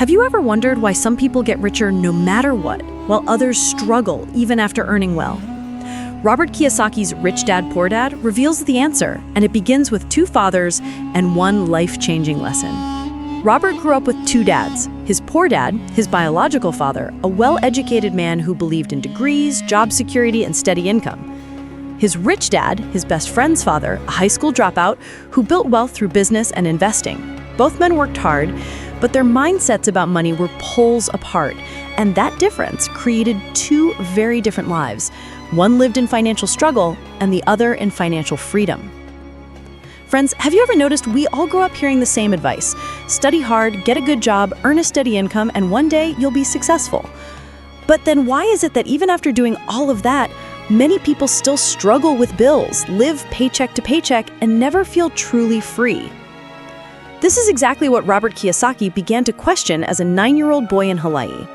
Have you ever wondered why some people get richer no matter what, while others struggle even after earning well? Robert Kiyosaki's Rich Dad, Poor Dad reveals the answer, and it begins with two fathers and one life-changing lesson. Robert grew up with two dads. His poor dad, his biological father, a well-educated man who believed in degrees, job security, and steady income. His rich dad, his best friend's father, a high school dropout who built wealth through business and investing. Both men worked hard, but their mindsets about money were poles apart, and that difference created two very different lives. One lived in financial struggle, and the other in financial freedom. Friends, have you ever noticed we all grow up hearing the same advice? Study hard, get a good job, earn a steady income, and one day you'll be successful. But then why is it that even after doing all of that, many people still struggle with bills, live paycheck to paycheck, and never feel truly free? This is exactly what Robert Kiyosaki began to question as a 9-year-old boy in Hawaii.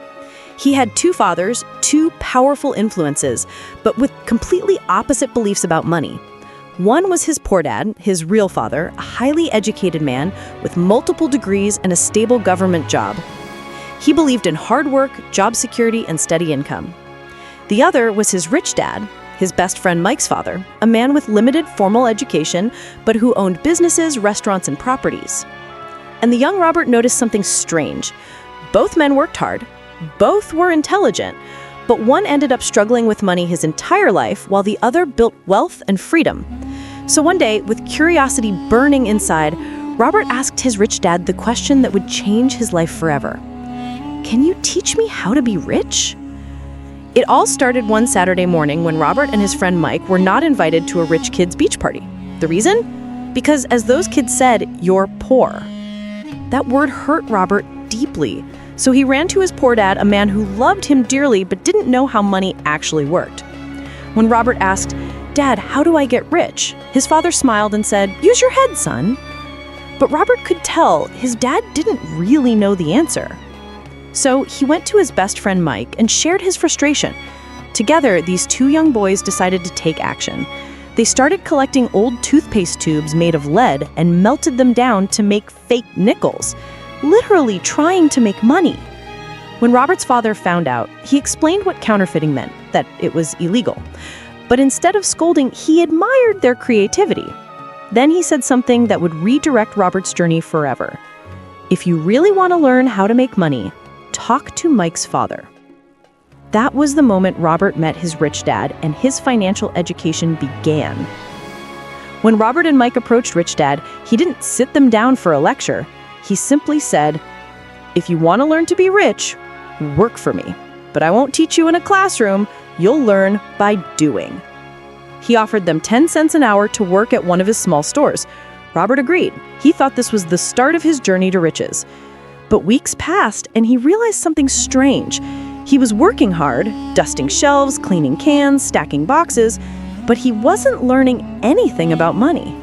He had two fathers, two powerful influences, but with completely opposite beliefs about money. One was his poor dad, his real father, a highly educated man with multiple degrees and a stable government job. He believed in hard work, job security, and steady income. The other was his rich dad, his best friend Mike's father, a man with limited formal education, but who owned businesses, restaurants, and properties. And the young Robert noticed something strange. Both men worked hard, both were intelligent, but one ended up struggling with money his entire life while the other built wealth and freedom. So one day, with curiosity burning inside, Robert asked his rich dad the question that would change his life forever. "Can you teach me how to be rich?" It all started one Saturday morning when Robert and his friend Mike were not invited to a rich kid's beach party. The reason? Because as those kids said, "You're poor." That word hurt Robert deeply, so he ran to his poor dad, a man who loved him dearly but didn't know how money actually worked. When Robert asked, "Dad, how do I get rich?" his father smiled and said, "Use your head, son." But Robert could tell his dad didn't really know the answer. So he went to his best friend Mike and shared his frustration. Together, these two young boys decided to take action. They started collecting old toothpaste tubes made of lead and melted them down to make fake nickels, literally trying to make money. When Robert's father found out, he explained what counterfeiting meant, that it was illegal. But instead of scolding, he admired their creativity. Then he said something that would redirect Robert's journey forever. "If you really want to learn how to make money, talk to Mike's father." That was the moment Robert met his rich dad and his financial education began. When Robert and Mike approached Rich Dad, he didn't sit them down for a lecture. He simply said, "If you want to learn to be rich, work for me. But I won't teach you in a classroom. You'll learn by doing." He offered them 10 cents an hour to work at one of his small stores. Robert agreed. He thought this was the start of his journey to riches. But weeks passed, and he realized something strange. He was working hard, dusting shelves, cleaning cans, stacking boxes, but he wasn't learning anything about money.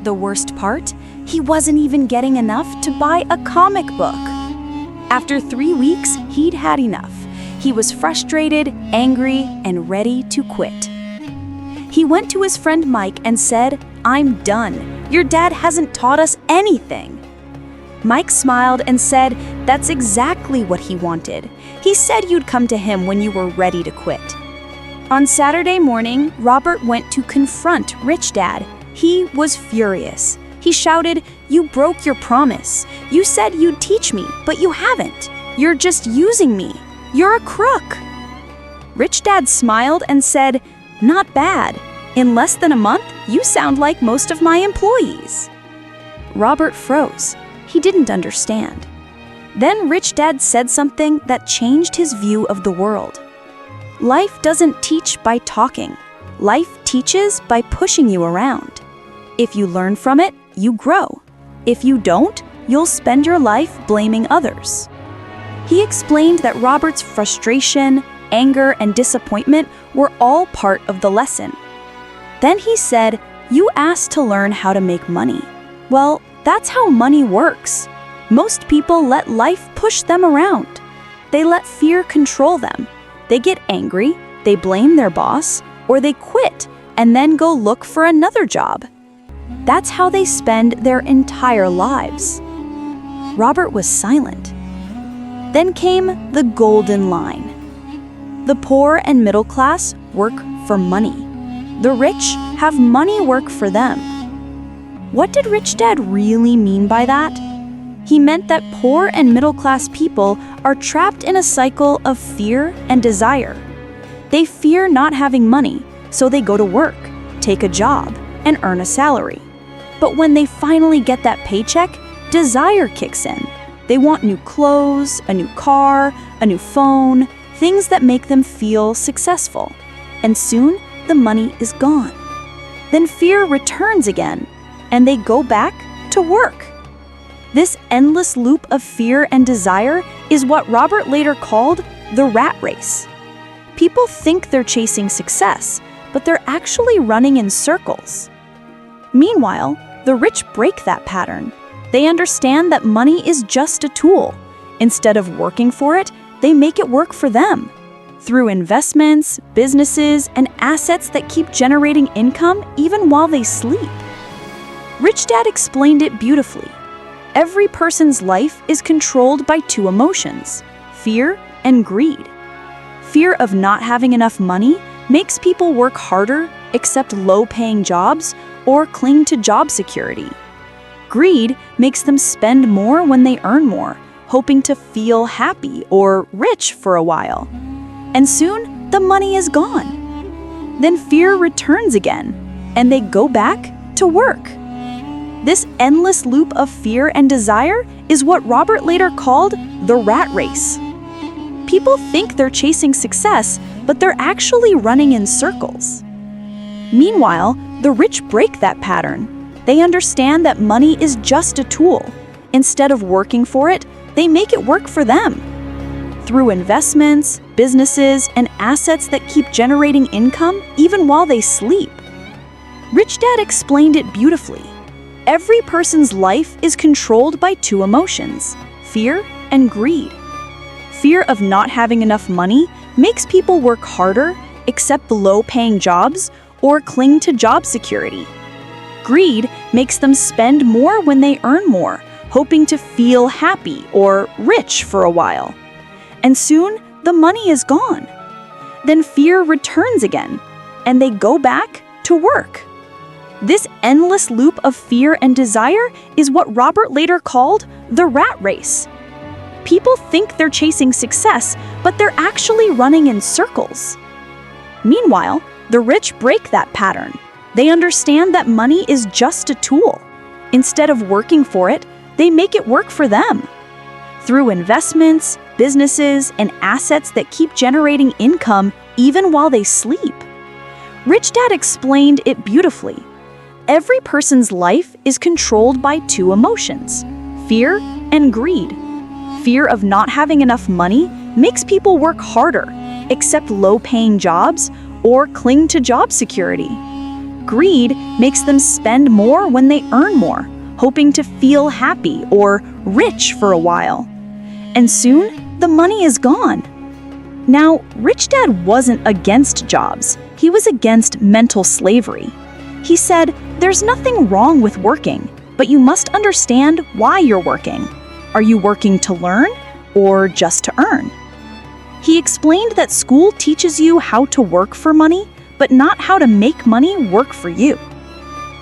The worst part? He wasn't even getting enough to buy a comic book. After 3 weeks, he'd had enough. He was frustrated, angry, and ready to quit. He went to his friend Mike and said, "I'm done. Your dad hasn't taught us anything." Mike smiled and said that's exactly what he wanted. He said you'd come to him when you were ready to quit. On Saturday morning, Robert went to confront Rich Dad. He was furious. He shouted, "You broke your promise. You said you'd teach me, but you haven't. You're just using me. You're a crook." Rich Dad smiled and said, "Not bad. In less than a month, you sound like most of my employees." Robert froze. He didn't understand. Then Rich Dad said something that changed his view of the world. Life doesn't teach by talking. Life teaches by pushing you around. If you learn from it, you grow. If you don't, you'll spend your life blaming others. He explained that Robert's frustration, anger, and disappointment were all part of the lesson. Then he said, "You asked to learn how to make money. Well, that's how money works. Most people let life push them around. They let fear control them. They get angry, they blame their boss, or they quit and then go look for another job. That's how they spend their entire lives." Robert was silent. Then came the golden line. The poor and middle class work for money. The rich have money work for them. What did Rich Dad really mean by that? He meant that poor and middle class people are trapped in a cycle of fear and desire. They fear not having money, so they go to work, take a job, and earn a salary. But when they finally get that paycheck, desire kicks in. They want new clothes, a new car, a new phone, things that make them feel successful. And soon, the money is gone. Then fear returns again, and they go back to work. This endless loop of fear and desire is what Robert later called the rat race. People think they're chasing success, but they're actually running in circles. Meanwhile, the rich break that pattern. They understand that money is just a tool. Instead of working for it, they make it work for them. Through investments, businesses, and assets that keep generating income even while they sleep. Rich Dad explained it beautifully. Every person's life is controlled by two emotions, fear and greed. Fear of not having enough money makes people work harder, accept low-paying jobs, or cling to job security. Greed makes them spend more when they earn more, hoping to feel happy or rich for a while. And soon, the money is gone. Then fear returns again, and they go back to work. This endless loop of fear and desire is what Robert later called the rat race. People think they're chasing success, but they're actually running in circles. Meanwhile, the rich break that pattern. They understand that money is just a tool. Instead of working for it, they make it work for them. Through investments, businesses, and assets that keep generating income even while they sleep. Rich Dad explained it beautifully. Every person's life is controlled by two emotions, fear and greed. Fear of not having enough money makes people work harder, accept low-paying jobs, or cling to job security. Greed makes them spend more when they earn more, hoping to feel happy or rich for a while. And soon, the money is gone. Then fear returns again, and they go back to work. This endless loop of fear and desire is what Robert later called the rat race. People think they're chasing success, but they're actually running in circles. Meanwhile, the rich break that pattern. They understand that money is just a tool. Instead of working for it, they make it work for them. Through investments, businesses, and assets that keep generating income even while they sleep. Rich Dad explained it beautifully. Every person's life is controlled by two emotions, fear and greed. Fear of not having enough money makes people work harder, accept low-paying jobs, or cling to job security. Greed makes them spend more when they earn more, hoping to feel happy or rich for a while. And soon, the money is gone. Now, Rich Dad wasn't against jobs. He was against mental slavery. He said, there's nothing wrong with working, but you must understand why you're working. Are you working to learn or just to earn? He explained that school teaches you how to work for money, but not how to make money work for you.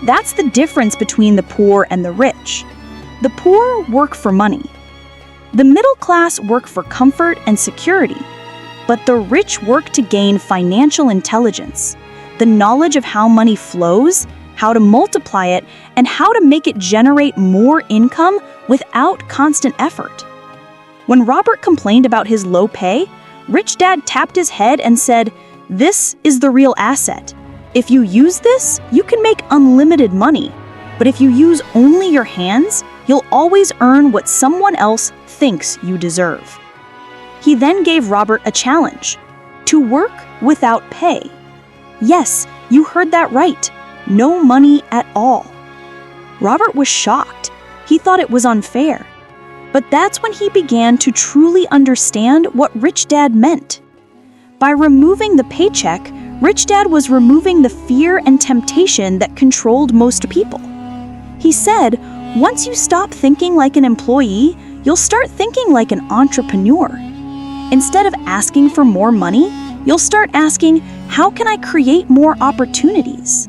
That's the difference between the poor and the rich. The poor work for money. The middle class work for comfort and security, but the rich work to gain financial intelligence, the knowledge of how money flows, how to multiply it, and how to make it generate more income without constant effort. When Robert complained about his low pay, Rich Dad tapped his head and said, "This is the real asset. If you use this, you can make unlimited money. But if you use only your hands, you'll always earn what someone else thinks you deserve." He then gave Robert a challenge: to work without pay. Yes, you heard that right. No money at all. Robert was shocked. He thought it was unfair. But that's when he began to truly understand what Rich Dad meant. By removing the paycheck, Rich Dad was removing the fear and temptation that controlled most people. He said, once you stop thinking like an employee, you'll start thinking like an entrepreneur. Instead of asking for more money, you'll start asking, how can I create more opportunities?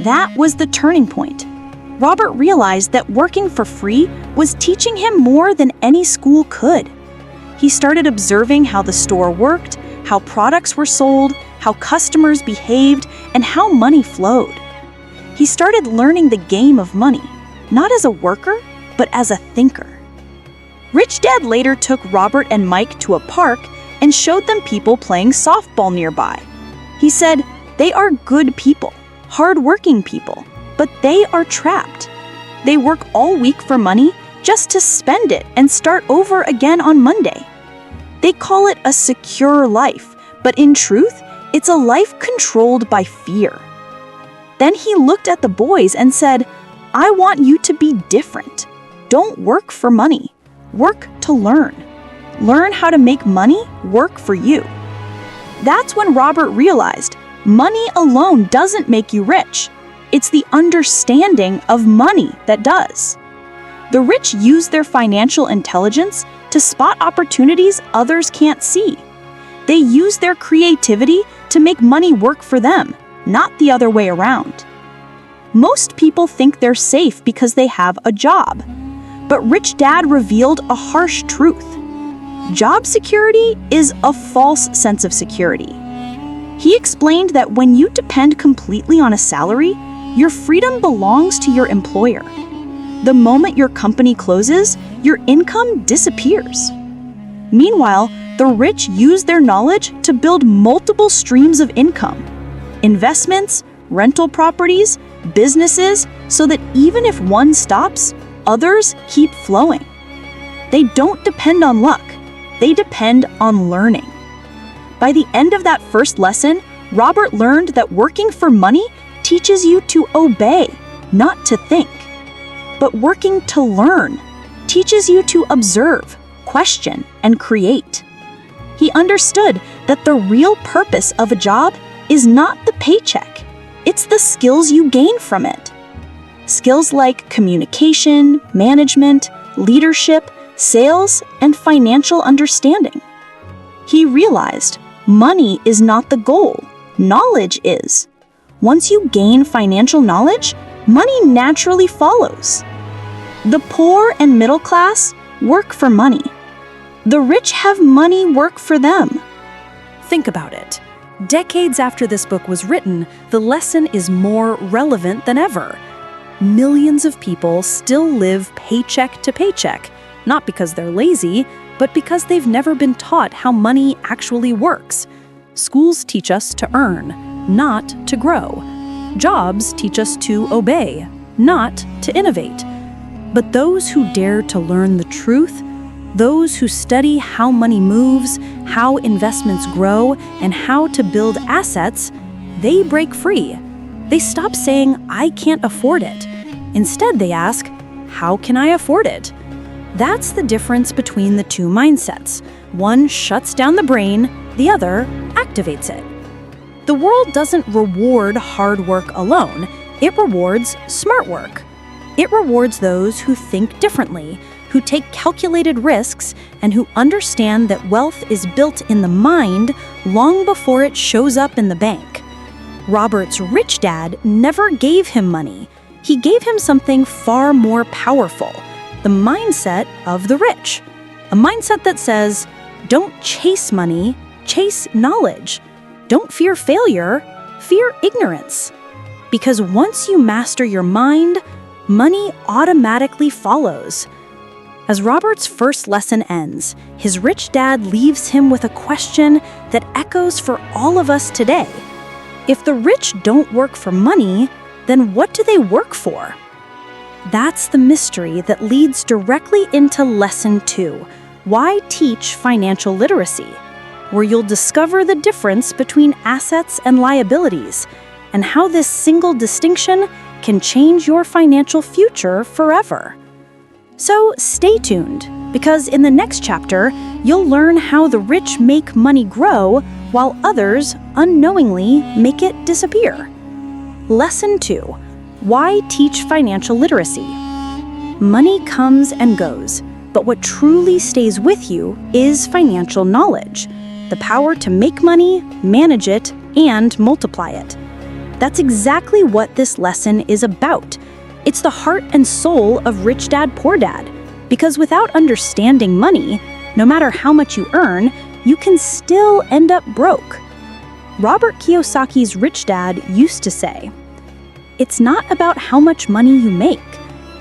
That was the turning point. Robert realized that working for free was teaching him more than any school could. He started observing how the store worked, how products were sold, how customers behaved, and how money flowed. He started learning the game of money, not as a worker, but as a thinker. Rich Dad later took Robert and Mike to a park and showed them people playing softball nearby. He said, they are good people, hard-working people, but they are trapped. They work all week for money just to spend it and start over again on Monday. They call it a secure life, but in truth, it's a life controlled by fear. Then he looked at the boys and said, I want you to be different. Don't work for money. Work to learn. Learn how to make money work for you. That's when Robert realized money alone doesn't make you rich. It's the understanding of money that does. The rich use their financial intelligence to spot opportunities others can't see. They use their creativity to make money work for them, not the other way around. Most people think they're safe because they have a job. But Rich Dad revealed a harsh truth. Job security is a false sense of security. He explained that when you depend completely on a salary, your freedom belongs to your employer. The moment your company closes, your income disappears. Meanwhile, the rich use their knowledge to build multiple streams of income. Investments, rental properties, businesses, so that even if one stops, others keep flowing. They don't depend on luck. They depend on learning. By the end of that first lesson, Robert learned that working for money teaches you to obey, not to think. But working to learn teaches you to observe, question, and create. He understood that the real purpose of a job is not the paycheck. It's the skills you gain from it. Skills like communication, management, leadership, sales, and financial understanding. He realized money is not the goal, knowledge is. Once you gain financial knowledge, money naturally follows. The poor and middle class work for money. The rich have money work for them. Think about it. Decades after this book was written, the lesson is more relevant than ever. Millions of people still live paycheck to paycheck, not because they're lazy, but because they've never been taught how money actually works. Schools teach us to earn, not to grow. Jobs teach us to obey, not to innovate. But those who dare to learn the truth, those who study how money moves, how investments grow, and how to build assets, they break free. They stop saying, I can't afford it. Instead, they ask, how can I afford it? That's the difference between the two mindsets. One shuts down the brain, the other activates it. The world doesn't reward hard work alone. It rewards smart work. It rewards those who think differently, who take calculated risks, and who understand that wealth is built in the mind long before it shows up in the bank. Robert's rich dad never gave him money. He gave him something far more powerful, the mindset of the rich. A mindset that says, don't chase money, chase knowledge. Don't fear failure, fear ignorance. Because once you master your mind, money automatically follows. As Robert's first lesson ends, his rich dad leaves him with a question that echoes for all of us today. If the rich don't work for money, then what do they work for? That's the mystery that leads directly into Lesson 2, Why Teach Financial Literacy, where you'll discover the difference between assets and liabilities, and how this single distinction can change your financial future forever. So stay tuned, because in the next chapter, you'll learn how the rich make money grow while others unknowingly make it disappear. Lesson 2, Why Teach Financial Literacy? Money comes and goes, But what truly stays with you is financial knowledge, the power to make money, manage it, and multiply it. That's exactly what this lesson is about. It's the heart and soul of Rich Dad, Poor Dad. Because without understanding money, no matter how much you earn, you can still end up broke. Robert Kiyosaki's Rich Dad used to say, "It's not about how much money you make.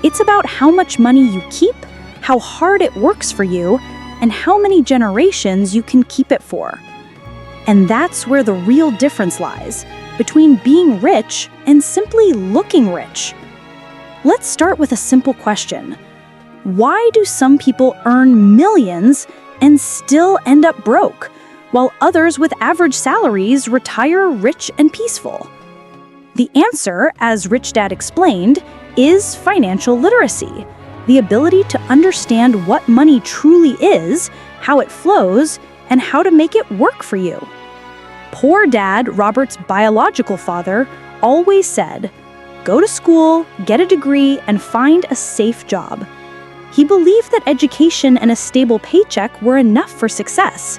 It's about how much money you keep, how hard it works for you, and how many generations you can keep it for." And that's where the real difference lies, between being rich and simply looking rich. Let's start with a simple question. Why do some people earn millions and still end up broke, while others with average salaries retire rich and peaceful? The answer, as Rich Dad explained, is financial literacy, the ability to understand what money truly is, how it flows, and how to make it work for you. Poor Dad, Robert's biological father, always said, "Go to school, get a degree, and find a safe job." He believed that education and a stable paycheck were enough for success.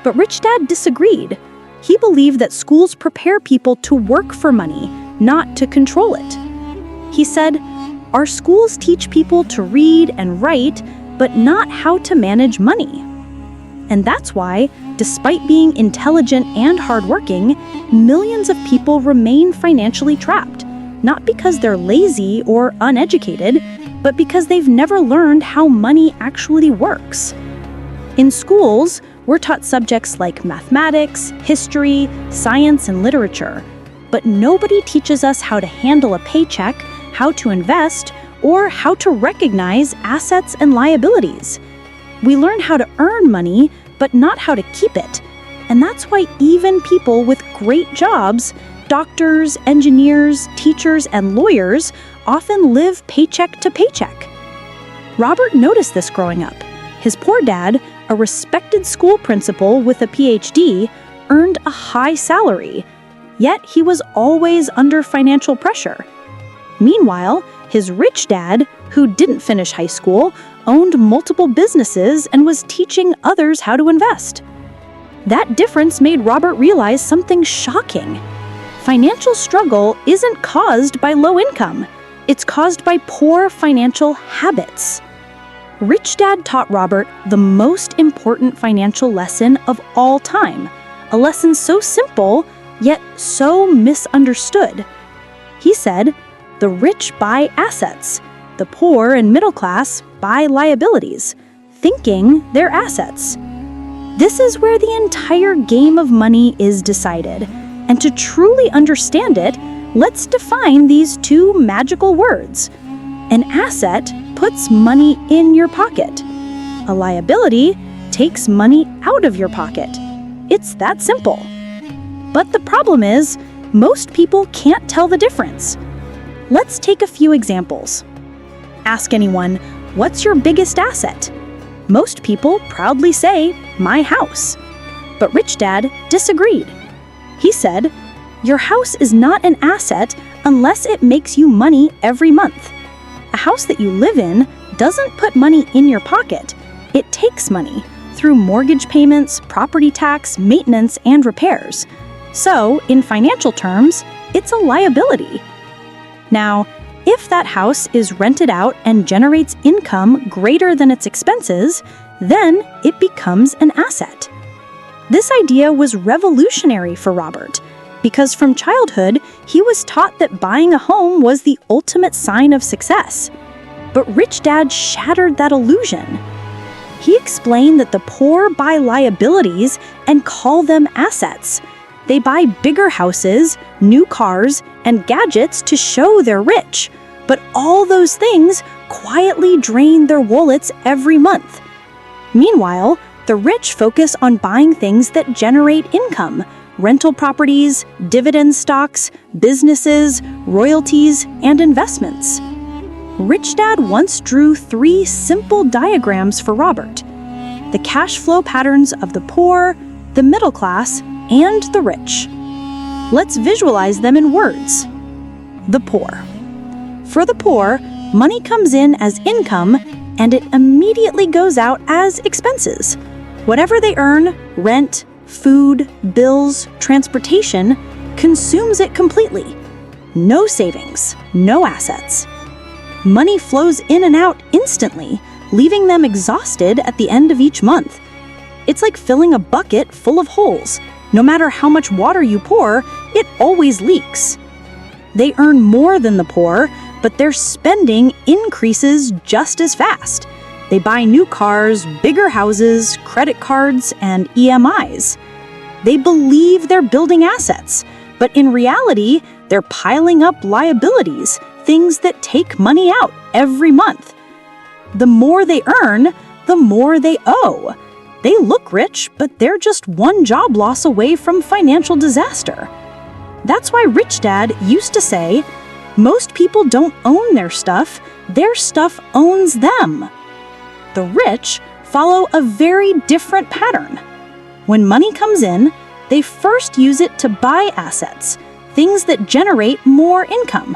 But Rich Dad disagreed. He believed that schools prepare people to work for money, not to control it. He said, "Our schools teach people to read and write, but not how to manage money." And that's why, despite being intelligent and hardworking, millions of people remain financially trapped, not because they're lazy or uneducated, but because they've never learned how money actually works. In schools, we're taught subjects like mathematics, history, science, and literature, but nobody teaches us how to handle a paycheck, how to invest, or how to recognize assets and liabilities. We learn how to earn money, but not how to keep it. And that's why even people with great jobs, doctors, engineers, teachers, and lawyers, often live paycheck to paycheck. Robert noticed this growing up. His poor dad, a respected school principal with a PhD, earned a high salary, yet he was always under financial pressure. Meanwhile, his rich dad, who didn't finish high school, owned multiple businesses and was teaching others how to invest. That difference made Robert realize something shocking. Financial struggle isn't caused by low income. It's caused by poor financial habits. Rich Dad taught Robert the most important financial lesson of all time, a lesson so simple, yet so misunderstood. He said, "The rich buy assets. The poor and middle class buy liabilities, thinking they're assets." This is where the entire game of money is decided. And to truly understand it, let's define these two magical words. An asset puts money in your pocket. A liability takes money out of your pocket. It's that simple. But the problem is, most people can't tell the difference. Let's take a few examples. Ask anyone, "What's your biggest asset?" Most people proudly say, "My house." But Rich Dad disagreed. He said, "Your house is not an asset unless it makes you money every month. A house that you live in doesn't put money in your pocket. It takes money through mortgage payments, property tax, maintenance, and repairs. So, in financial terms, it's a liability." Now, if that house is rented out and generates income greater than its expenses, then it becomes an asset. This idea was revolutionary for Robert, because from childhood, he was taught that buying a home was the ultimate sign of success. But Rich Dad shattered that illusion. He explained that the poor buy liabilities and call them assets. They buy bigger houses, new cars, and gadgets to show they're rich. But all those things quietly drain their wallets every month. Meanwhile, the rich focus on buying things that generate income: rental properties, dividend stocks, businesses, royalties, and investments. Rich Dad once drew 3 simple diagrams for Robert: the cash flow patterns of the poor, the middle class, and the rich. Let's visualize them in words. The poor. For the poor, money comes in as income and it immediately goes out as expenses. Whatever they earn, rent, food, bills, transportation, consumes it completely. No savings, no assets. Money flows in and out instantly, leaving them exhausted at the end of each month. It's like filling a bucket full of holes. No matter how much water you pour, it always leaks. They earn more than the poor, but their spending increases just as fast. They buy new cars, bigger houses, credit cards, and EMIs. They believe they're building assets, but in reality, they're piling up liabilities, things that take money out every month. The more they earn, the more they owe. They look rich, but they're just one job loss away from financial disaster. That's why Rich Dad used to say, most people don't own their stuff owns them. The rich follow a very different pattern. When money comes in, they first use it to buy assets, things that generate more income.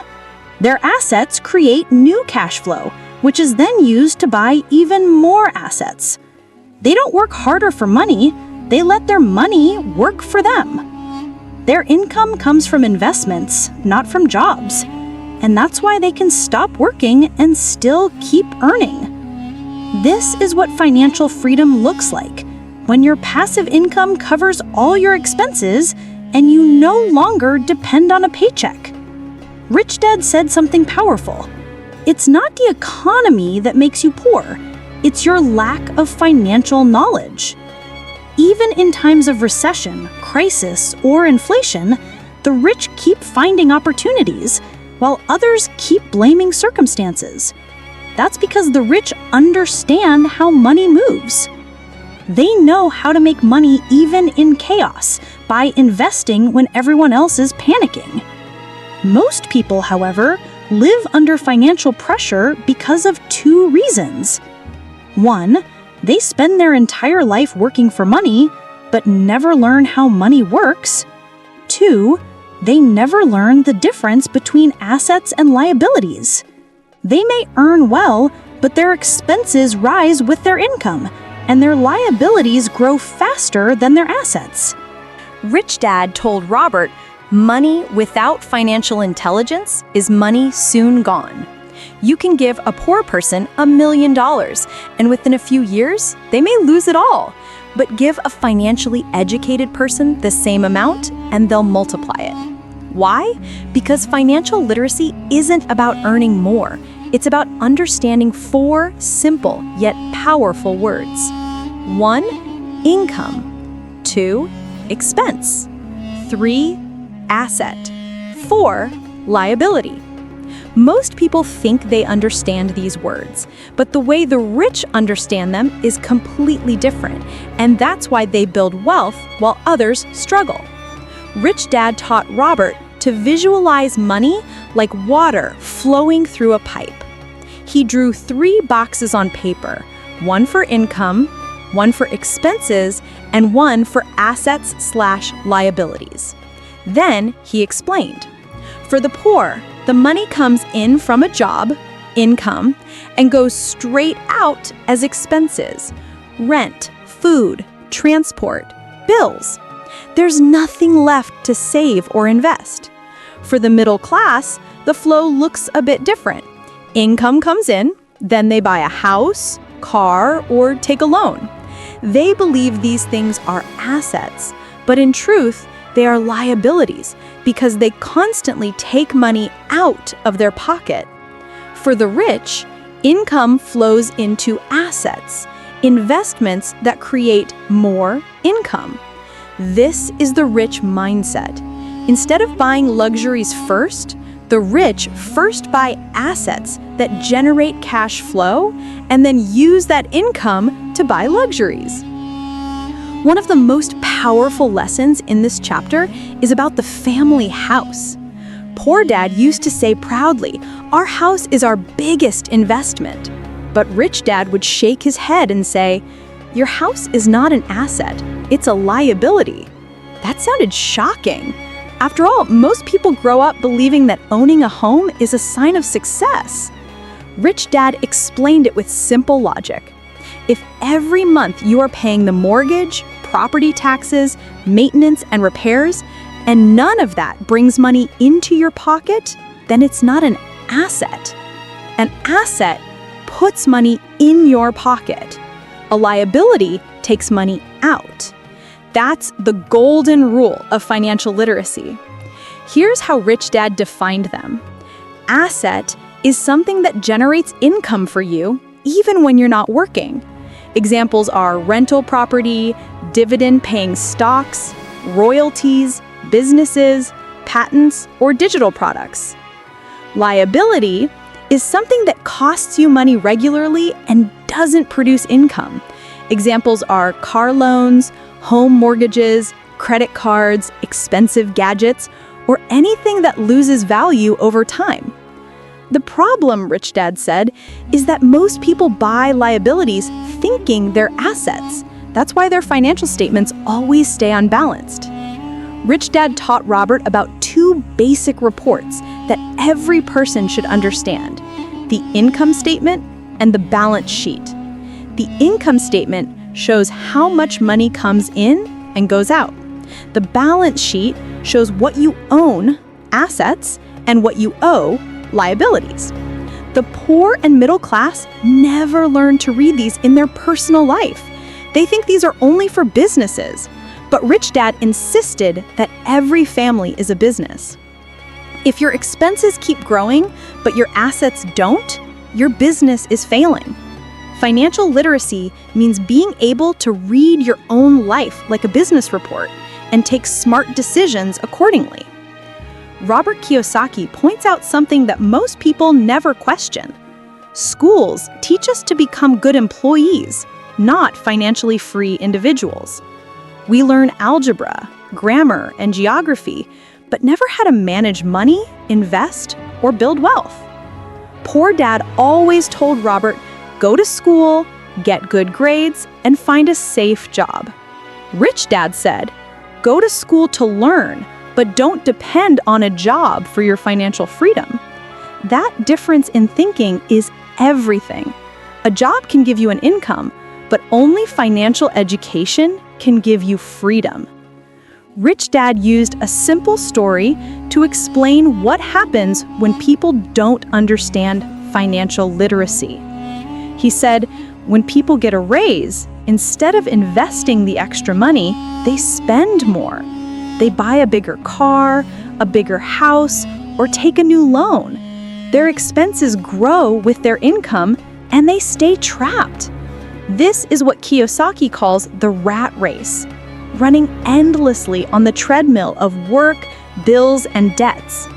Their assets create new cash flow, which is then used to buy even more assets. They don't work harder for money, they let their money work for them. Their income comes from investments, not from jobs. And that's why they can stop working and still keep earning. This is what financial freedom looks like, when your passive income covers all your expenses and you no longer depend on a paycheck. Rich Dad said something powerful. It's not the economy that makes you poor, it's your lack of financial knowledge. Even in times of recession, crisis, or inflation, the rich keep finding opportunities, while others keep blaming circumstances. That's because the rich understand how money moves. They know how to make money even in chaos by investing when everyone else is panicking. Most people, however, live under financial pressure because of two reasons. One, they spend their entire life working for money, but never learn how money works. Two, they never learn the difference between assets and liabilities. They may earn well, but their expenses rise with their income, and their liabilities grow faster than their assets. Rich Dad told Robert, money without financial intelligence is money soon gone. You can give a poor person $1 million, and within a few years, they may lose it all. But give a financially educated person the same amount, and they'll multiply it. Why? Because financial literacy isn't about earning more. It's about understanding 4 simple yet powerful words. 1, income. 2, expense. 3, asset. 4, liability. Most people think they understand these words, but the way the rich understand them is completely different, and that's why they build wealth while others struggle. Rich Dad taught Robert to visualize money like water flowing through a pipe. He drew 3 boxes on paper, one for income, one for expenses, and one for assets/liabilities. Then he explained, for the poor, the money comes in from a job, income, and goes straight out as expenses, rent, food, transport, bills. There's nothing left to save or invest. For the middle class, the flow looks a bit different. Income comes in, then they buy a house, car, or take a loan. They believe these things are assets, but in truth, they are liabilities because they constantly take money out of their pocket. For the rich, income flows into assets, investments that create more income. This is the rich mindset. Instead of buying luxuries first, the rich first buy assets that generate cash flow and then use that income to buy luxuries. One of the most powerful lessons in this chapter is about the family house. Poor Dad used to say proudly, "Our house is our biggest investment." But Rich Dad would shake his head and say, "Your house is not an asset, it's a liability." That sounded shocking. After all, most people grow up believing that owning a home is a sign of success. Rich Dad explained it with simple logic. If every month you are paying the mortgage, property taxes, maintenance, and repairs, and none of that brings money into your pocket, then it's not an asset. An asset puts money in your pocket. A liability takes money out. That's the golden rule of financial literacy. Here's how Rich Dad defined them. Asset is something that generates income for you even when you're not working. Examples are rental property, dividend-paying stocks, royalties, businesses, patents, or digital products. Liability is something that costs you money regularly and doesn't produce income. Examples are car loans, home mortgages, credit cards, expensive gadgets, or anything that loses value over time. The problem, Rich Dad said, is that most people buy liabilities thinking they're assets. That's why their financial statements always stay unbalanced. Rich Dad taught Robert about two basic reports that every person should understand: the income statement and the balance sheet. The income statement shows how much money comes in and goes out. The balance sheet shows what you own, assets, and what you owe, liabilities. The poor and middle class never learn to read these in their personal life. They think these are only for businesses. But Rich Dad insisted that every family is a business. If your expenses keep growing, but your assets don't, your business is failing. Financial literacy means being able to read your own life like a business report and take smart decisions accordingly. Robert Kiyosaki points out something that most people never question. Schools teach us to become good employees, not financially free individuals. We learn algebra, grammar, and geography, but never how to manage money, invest, or build wealth. Poor Dad always told Robert, go to school, get good grades, and find a safe job. Rich Dad said, go to school to learn, but don't depend on a job for your financial freedom. That difference in thinking is everything. A job can give you an income, but only financial education can give you freedom. Rich Dad used a simple story to explain what happens when people don't understand financial literacy. He said, when people get a raise, instead of investing the extra money, they spend more. They buy a bigger car, a bigger house, or take a new loan. Their expenses grow with their income, and they stay trapped. This is what Kiyosaki calls the rat race, running endlessly on the treadmill of work, bills, and debts.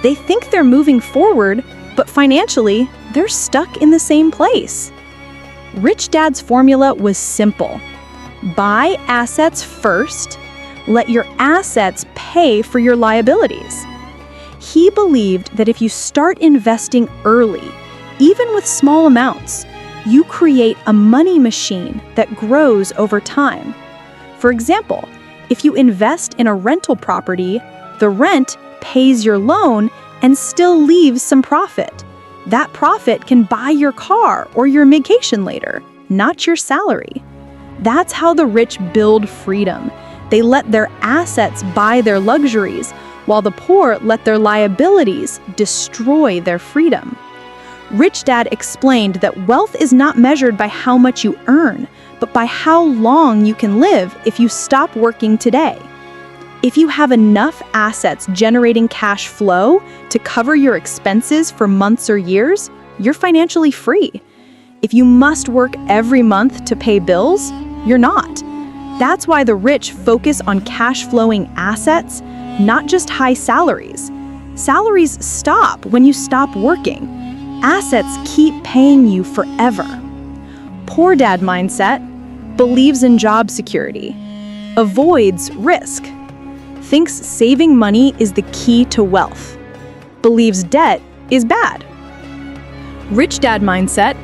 They think they're moving forward, but financially, they're stuck in the same place. Rich Dad's formula was simple. Buy assets first, let your assets pay for your liabilities. He believed that if you start investing early, even with small amounts, you create a money machine that grows over time. For example, if you invest in a rental property, the rent pays your loan and still leaves some profit. That profit can buy your car or your vacation later, not your salary. That's how the rich build freedom. They let their assets buy their luxuries, while the poor let their liabilities destroy their freedom. Rich Dad explained that wealth is not measured by how much you earn, but by how long you can live if you stop working today. If you have enough assets generating cash flow to cover your expenses for months or years, you're financially free. If you must work every month to pay bills, you're not. That's why the rich focus on cash-flowing assets, not just high salaries. Salaries stop when you stop working. Assets keep paying you forever. Poor Dad mindset believes in job security, avoids risk, thinks saving money is the key to wealth, believes debt is bad. Rich Dad mindset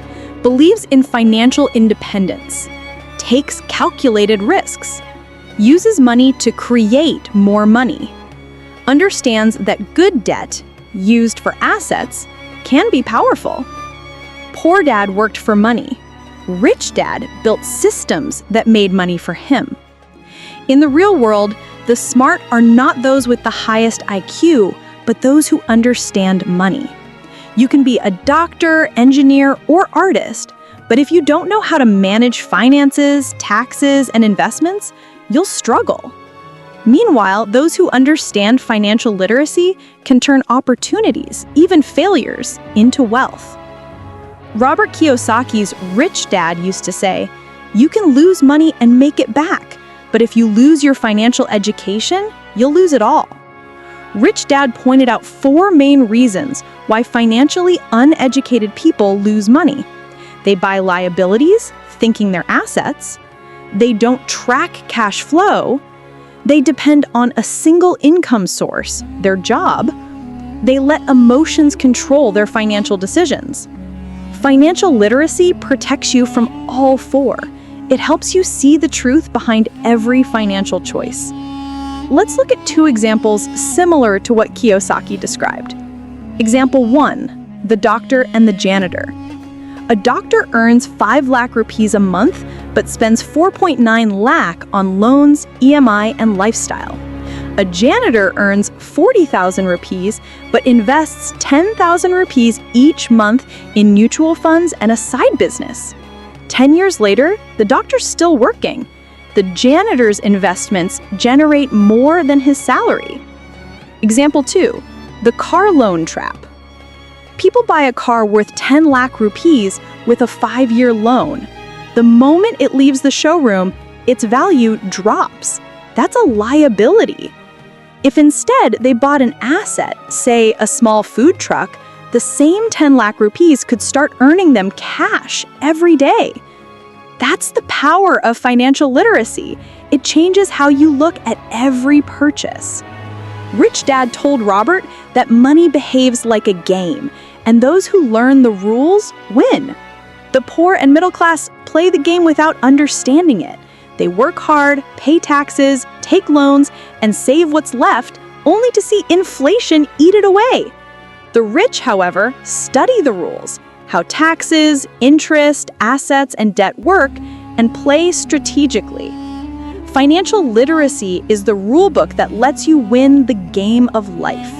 believes in financial independence, takes calculated risks, uses money to create more money, understands that good debt, used for assets, can be powerful. Poor dad worked for money. Rich dad built systems that made money for him. In the real world, the smart are not those with the highest IQ, but those who understand money. You can be a doctor, engineer, or artist, but if you don't know how to manage finances, taxes, and investments, you'll struggle. Meanwhile, those who understand financial literacy can turn opportunities, even failures, into wealth. Robert Kiyosaki's rich dad used to say, "You can lose money and make it back, but if you lose your financial education, you'll lose it all." Rich Dad pointed out 4 main reasons why financially uneducated people lose money. They buy liabilities, thinking they're assets. They don't track cash flow. They depend on a single income source, their job. They let emotions control their financial decisions. Financial literacy protects you from all 4. It helps you see the truth behind every financial choice. Let's look at 2 examples similar to what Kiyosaki described. Example 1, the doctor and the janitor. A doctor earns 5 lakh rupees a month, but spends 4.9 lakh on loans, EMI, and lifestyle. A janitor earns 40,000 rupees, but invests 10,000 rupees each month in mutual funds and a side business. 10 years later, the doctor's still working. The janitor's investments generate more than his salary. Example 2, the car loan trap. People buy a car worth 10 lakh rupees with a 5-year loan. The moment it leaves the showroom, its value drops. That's a liability. If instead they bought an asset, say a small food truck, the same 10 lakh rupees could start earning them cash every day. That's the power of financial literacy. It changes how you look at every purchase. Rich Dad told Robert that money behaves like a game, and those who learn the rules win. The poor and middle class play the game without understanding it. They work hard, pay taxes, take loans, and save what's left, only to see inflation eat it away. The rich, however, study the rules, how taxes, interest, assets, and debt work, and play strategically. Financial literacy is the rulebook that lets you win the game of life.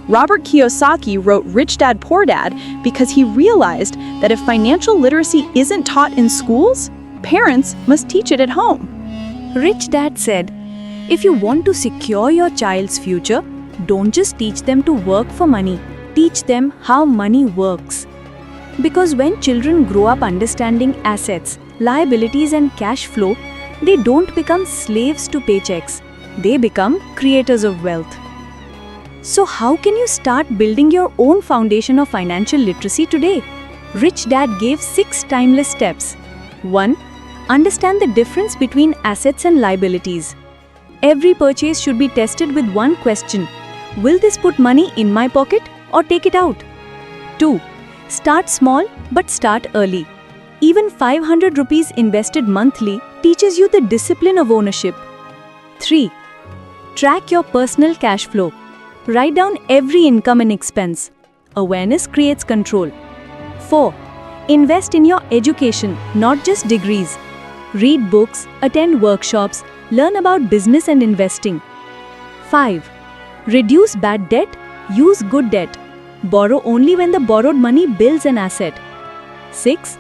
Robert Kiyosaki wrote Rich Dad, Poor Dad because he realized that if financial literacy isn't taught in schools, parents must teach it at home. Rich Dad said, "If you want to secure your child's future, don't just teach them to work for money, teach them how money works." Because when children grow up understanding assets, liabilities, and cash flow, they don't become slaves to paychecks. They become creators of wealth. So how can you start building your own foundation of financial literacy today? Rich Dad gave 6 timeless steps. 1. Understand the difference between assets and liabilities. Every purchase should be tested with one question. Will this put money in my pocket or take it out? 2. Start small but start early. Even 500 rupees invested monthly teaches you the discipline of ownership. 3. Track your personal cash flow. Write down every income and expense. Awareness creates control. 4. Invest in your education, not just degrees. Read books, attend workshops, learn about business and investing. 5. Reduce bad debt, use good debt. Borrow only when the borrowed money builds an asset. 6.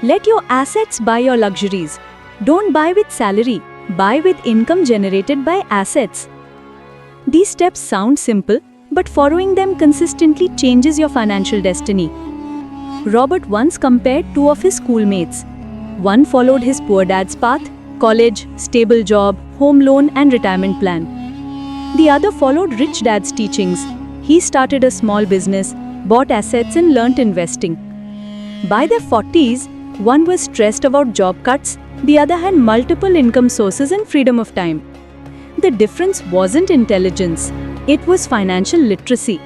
Let your assets buy your luxuries. Don't buy with salary, buy with income generated by assets. These steps sound simple, but following them consistently changes your financial destiny. Robert once compared 2 of his schoolmates. One followed his poor dad's path, college, stable job, home loan, and retirement plan. The other followed rich dad's teachings. He started a small business, bought assets, and learnt investing. By their 40s, one was stressed about job cuts, the other had multiple income sources and freedom of time. The difference wasn't intelligence, it was financial literacy.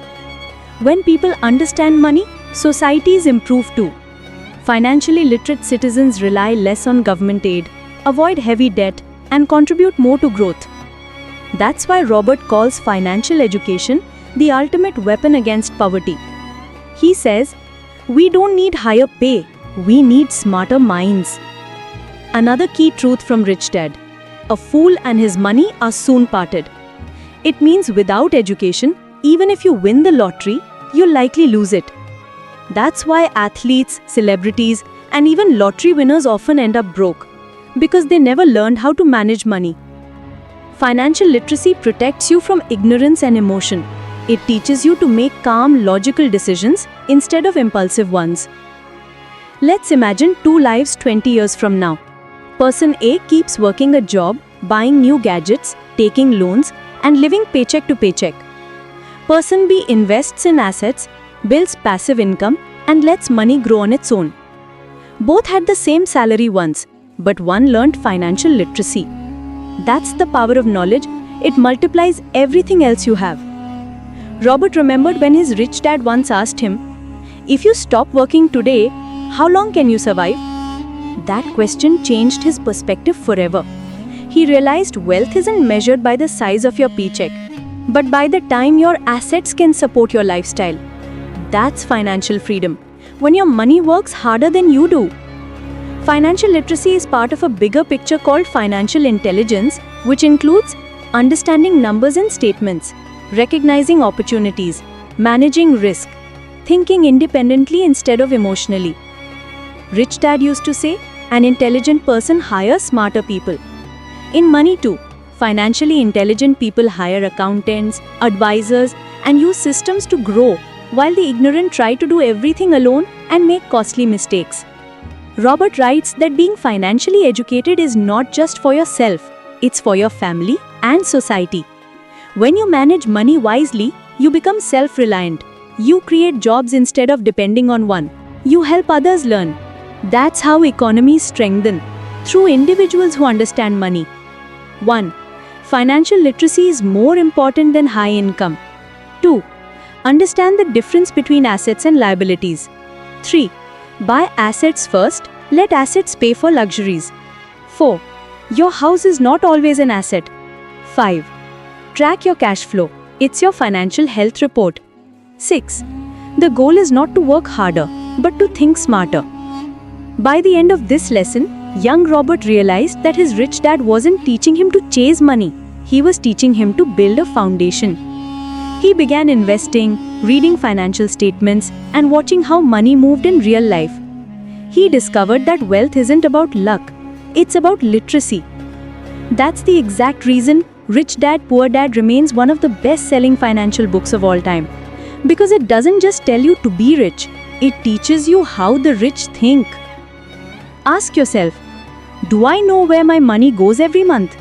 When people understand money, societies improve too. Financially literate citizens rely less on government aid, avoid heavy debt, and contribute more to growth. That's why Robert calls financial education the ultimate weapon against poverty. He says, We don't need higher pay, we need smarter minds. Another key truth from Rich Dad: a fool and his money are soon parted. It means without education, even if you win the lottery, you'll likely lose it. That's why athletes, celebrities, and even lottery winners often end up broke, because they never learned how to manage money. Financial literacy protects you from ignorance and emotion. It teaches you to make calm, logical decisions instead of impulsive ones. Let's imagine two lives 20 years from now. Person A keeps working a job, buying new gadgets, taking loans, and living paycheck to paycheck. Person B invests in assets, builds passive income, and lets money grow on its own. Both had the same salary once, but one learned financial literacy. That's the power of knowledge. It multiplies everything else you have. Robert remembered when his rich dad once asked him, "If you stop working today, how long can you survive?" That question changed his perspective forever. He realized wealth isn't measured by the size of your paycheck, but by the time your assets can support your lifestyle. That's financial freedom, when your money works harder than you do. Financial literacy is part of a bigger picture called financial intelligence, which includes understanding numbers and statements, recognizing opportunities, managing risk, thinking independently instead of emotionally. Rich Dad used to say, an intelligent person hires smarter people. In money too, financially intelligent people hire accountants, advisors, and use systems to grow, while the ignorant try to do everything alone and make costly mistakes. Robert writes that being financially educated is not just for yourself, it's for your family and society. When you manage money wisely, you become self-reliant. You create jobs instead of depending on one. You help others learn. That's how economies strengthen, through individuals who understand money. 1. Financial literacy is more important than high income. 2. Understand the difference between assets and liabilities. 3. Buy assets first, let assets pay for luxuries. 4. Your house is not always an asset. 5. Track your cash flow. It's your financial health report. 6. The goal is not to work harder, but to think smarter. By the end of this lesson, young Robert realized that his rich dad wasn't teaching him to chase money. He was teaching him to build a foundation. He began investing, reading financial statements, and watching how money moved in real life. He discovered that wealth isn't about luck, it's about literacy. That's the exact reason Rich Dad, Poor Dad remains one of the best-selling financial books of all time. Because it doesn't just tell you to be rich, it teaches you how the rich think. Ask yourself, do I know where my money goes every month?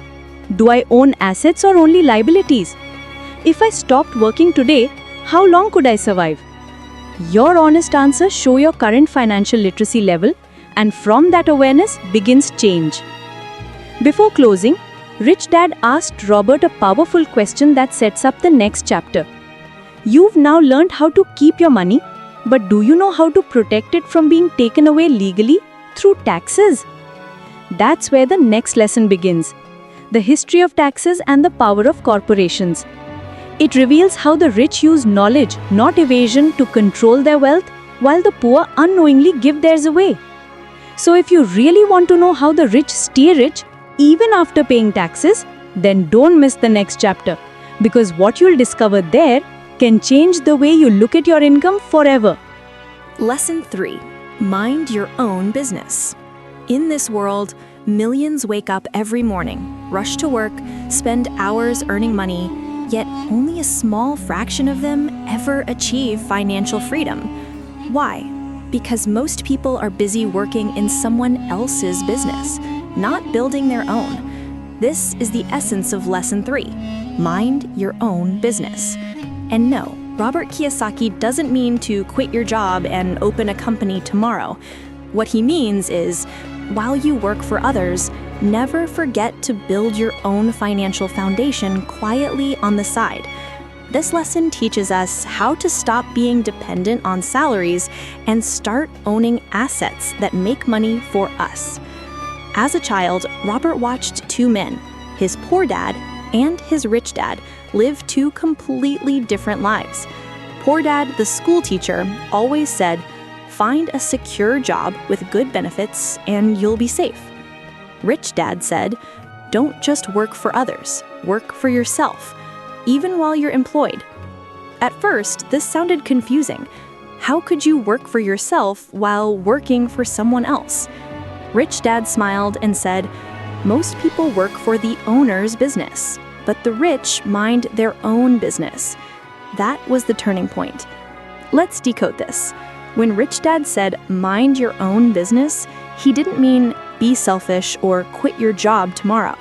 Do I own assets or only liabilities? If I stopped working today, how long could I survive? Your honest answers show your current financial literacy level, and from that awareness begins change. Before closing, Rich Dad asked Robert a powerful question that sets up the next chapter. You've now learned how to keep your money, but do you know how to protect it from being taken away legally through taxes? That's where the next lesson begins. The history of taxes and the power of corporations. It reveals how the rich use knowledge, not evasion, to control their wealth, while the poor unknowingly give theirs away. So if you really want to know how the rich stay rich, even after paying taxes, then don't miss the next chapter, because what you'll discover there can change the way you look at your income forever. Lesson 3. Mind your own business. In this world, millions wake up every morning, rush to work, spend hours earning money, yet only a small fraction of them ever achieve financial freedom. Why? Because most people are busy working in someone else's business, not building their own. This is the essence of Lesson 3. Mind your own business. And no, Robert Kiyosaki doesn't mean to quit your job and open a company tomorrow. What he means is, while you work for others, never forget to build your own financial foundation quietly on the side. This lesson teaches us how to stop being dependent on salaries and start owning assets that make money for us. As a child, Robert watched two men, his poor dad and his rich dad, live two completely different lives. Poor Dad, the school teacher, always said, find a secure job with good benefits and you'll be safe. Rich Dad said, don't just work for others, work for yourself, even while you're employed. At first, this sounded confusing. How could you work for yourself while working for someone else? Rich Dad smiled and said, most people work for the owner's business, but the rich mind their own business. That was the turning point. Let's decode this. When Rich Dad said, mind your own business, he didn't mean be selfish or quit your job tomorrow.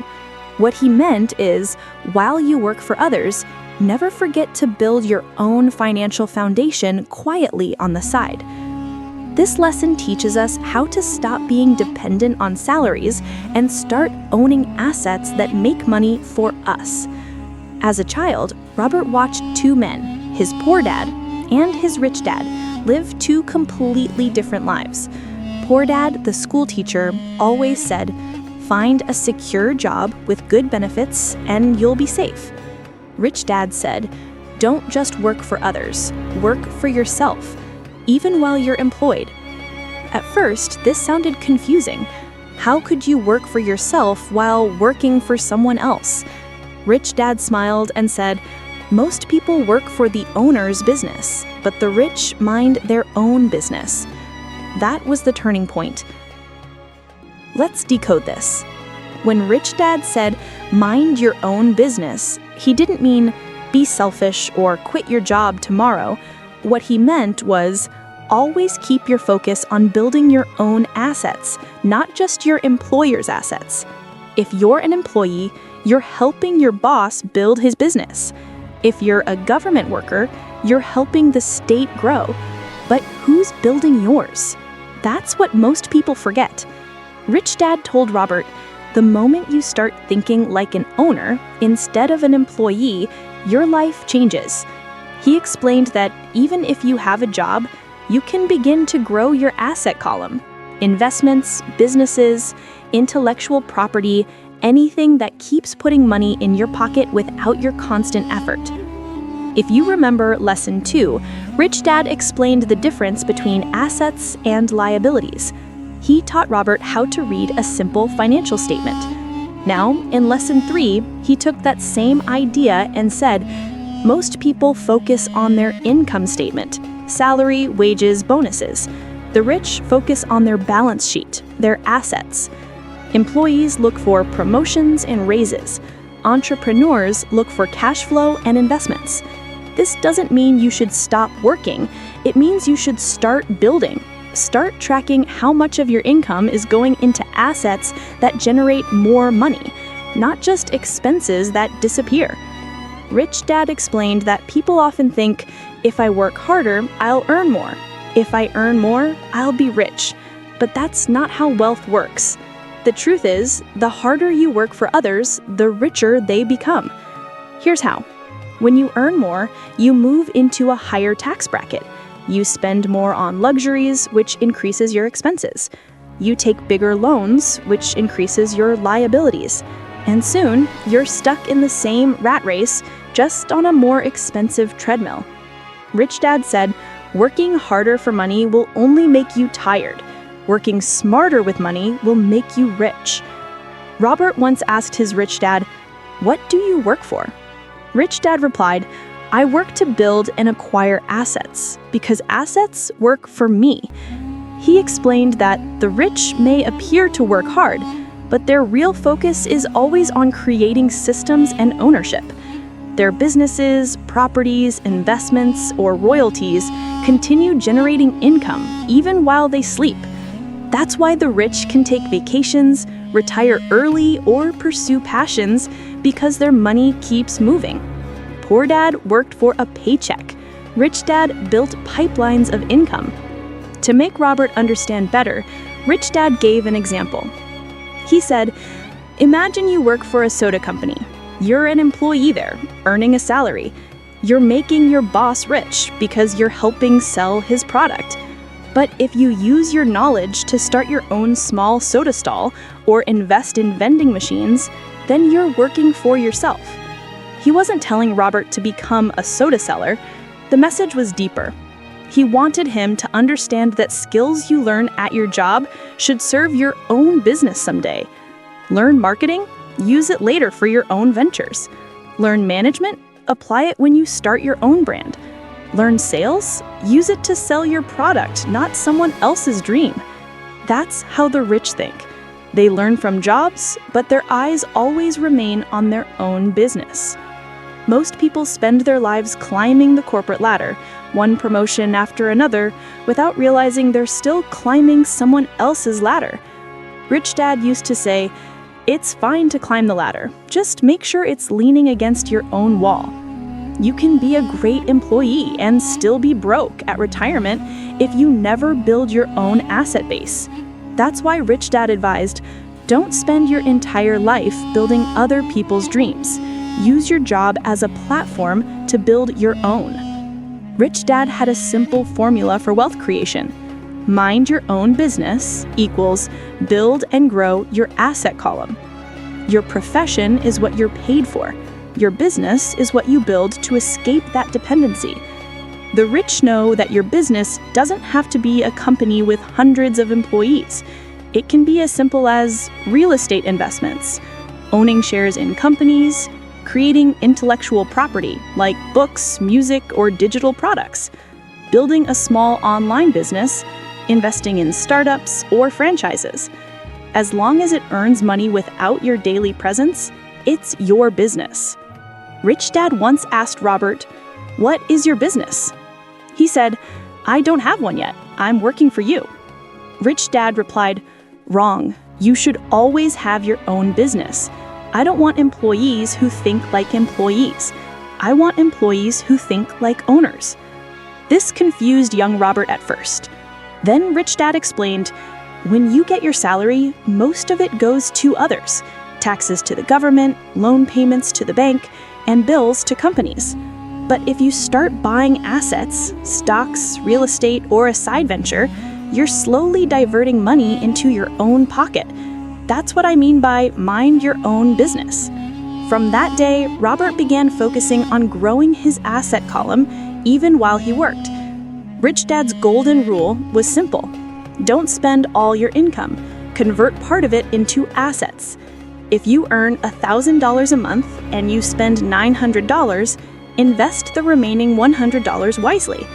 What he meant is, while you work for others, never forget to build your own financial foundation quietly on the side. This lesson teaches us how to stop being dependent on salaries and start owning assets that make money for us. As a child, Robert watched two men, his poor dad and his rich dad, live two completely different lives. Poor Dad, the school teacher, always said, find a secure job with good benefits and you'll be safe. Rich Dad said, don't just work for others, work for yourself, even while you're employed. At first, this sounded confusing. How could you work for yourself while working for someone else? Rich Dad smiled and said, most people work for the owner's business, but the rich mind their own business. That was the turning point. Let's decode this. When Rich Dad said, mind your own business, he didn't mean be selfish or quit your job tomorrow. What he meant was, always keep your focus on building your own assets, not just your employer's assets. If you're an employee, you're helping your boss build his business. If you're a government worker, you're helping the state grow. But who's building yours? That's what most people forget. Rich Dad told Robert, the moment you start thinking like an owner instead of an employee, your life changes. He explained that even if you have a job, you can begin to grow your asset column. Investments, businesses, intellectual property, anything that keeps putting money in your pocket without your constant effort. If you remember Lesson 2, Rich Dad explained the difference between assets and liabilities. He taught Robert how to read a simple financial statement. Now, in Lesson 3, he took that same idea and said, most people focus on their income statement, salary, wages, bonuses. The rich focus on their balance sheet, their assets. Employees look for promotions and raises. Entrepreneurs look for cash flow and investments. This doesn't mean you should stop working. It means you should start building. Start tracking how much of your income is going into assets that generate more money, not just expenses that disappear. Rich Dad explained that people often think, if I work harder, I'll earn more. If I earn more, I'll be rich. But that's not how wealth works. The truth is, the harder you work for others, the richer they become. Here's how. When you earn more, you move into a higher tax bracket. You spend more on luxuries, which increases your expenses. You take bigger loans, which increases your liabilities. And soon, you're stuck in the same rat race, just on a more expensive treadmill. Rich Dad said, working harder for money will only make you tired. Working smarter with money will make you rich. Robert once asked his rich dad, what do you work for? Rich Dad replied, I work to build and acquire assets, because assets work for me. He explained that the rich may appear to work hard, but their real focus is always on creating systems and ownership. Their businesses, properties, investments, or royalties continue generating income even while they sleep. That's why the rich can take vacations, retire early, or pursue passions, because their money keeps moving. Poor Dad worked for a paycheck. Rich Dad built pipelines of income. To make Robert understand better, Rich Dad gave an example. He said, imagine you work for a soda company. You're an employee there, earning a salary. You're making your boss rich because you're helping sell his product. But if you use your knowledge to start your own small soda stall or invest in vending machines, then you're working for yourself. He wasn't telling Robert to become a soda seller. The message was deeper. He wanted him to understand that skills you learn at your job should serve your own business someday. Learn marketing? Use it later for your own ventures. Learn management? Apply it when you start your own brand. Learn sales? Use it to sell your product, not someone else's dream. That's how the rich think. They learn from jobs, but their eyes always remain on their own business. Most people spend their lives climbing the corporate ladder, one promotion after another, without realizing they're still climbing someone else's ladder. Rich Dad used to say, "It's fine to climb the ladder. Just make sure it's leaning against your own wall." You can be a great employee and still be broke at retirement if you never build your own asset base. That's why Rich Dad advised, don't spend your entire life building other people's dreams. Use your job as a platform to build your own. Rich Dad had a simple formula for wealth creation. Mind your own business equals build and grow your asset column. Your profession is what you're paid for. Your business is what you build to escape that dependency. The rich know that your business doesn't have to be a company with hundreds of employees. It can be as simple as real estate investments, owning shares in companies, creating intellectual property like books, music, or digital products, building a small online business, investing in startups or franchises. As long as it earns money without your daily presence, it's your business. Rich Dad once asked Robert, "What is your business?" He said, "I don't have one yet. I'm working for you." Rich Dad replied, "Wrong. You should always have your own business. I don't want employees who think like employees. I want employees who think like owners." This confused young Robert at first. Then Rich Dad explained, when you get your salary, most of it goes to others. Taxes to the government, loan payments to the bank, and bills to companies. But if you start buying assets, stocks, real estate, or a side venture, you're slowly diverting money into your own pocket. That's what I mean by mind your own business. From that day, Robert began focusing on growing his asset column even while he worked. Rich Dad's golden rule was simple. Don't spend all your income. Convert part of it into assets. If you earn $1,000 a month and you spend $900, invest the remaining $100 wisely.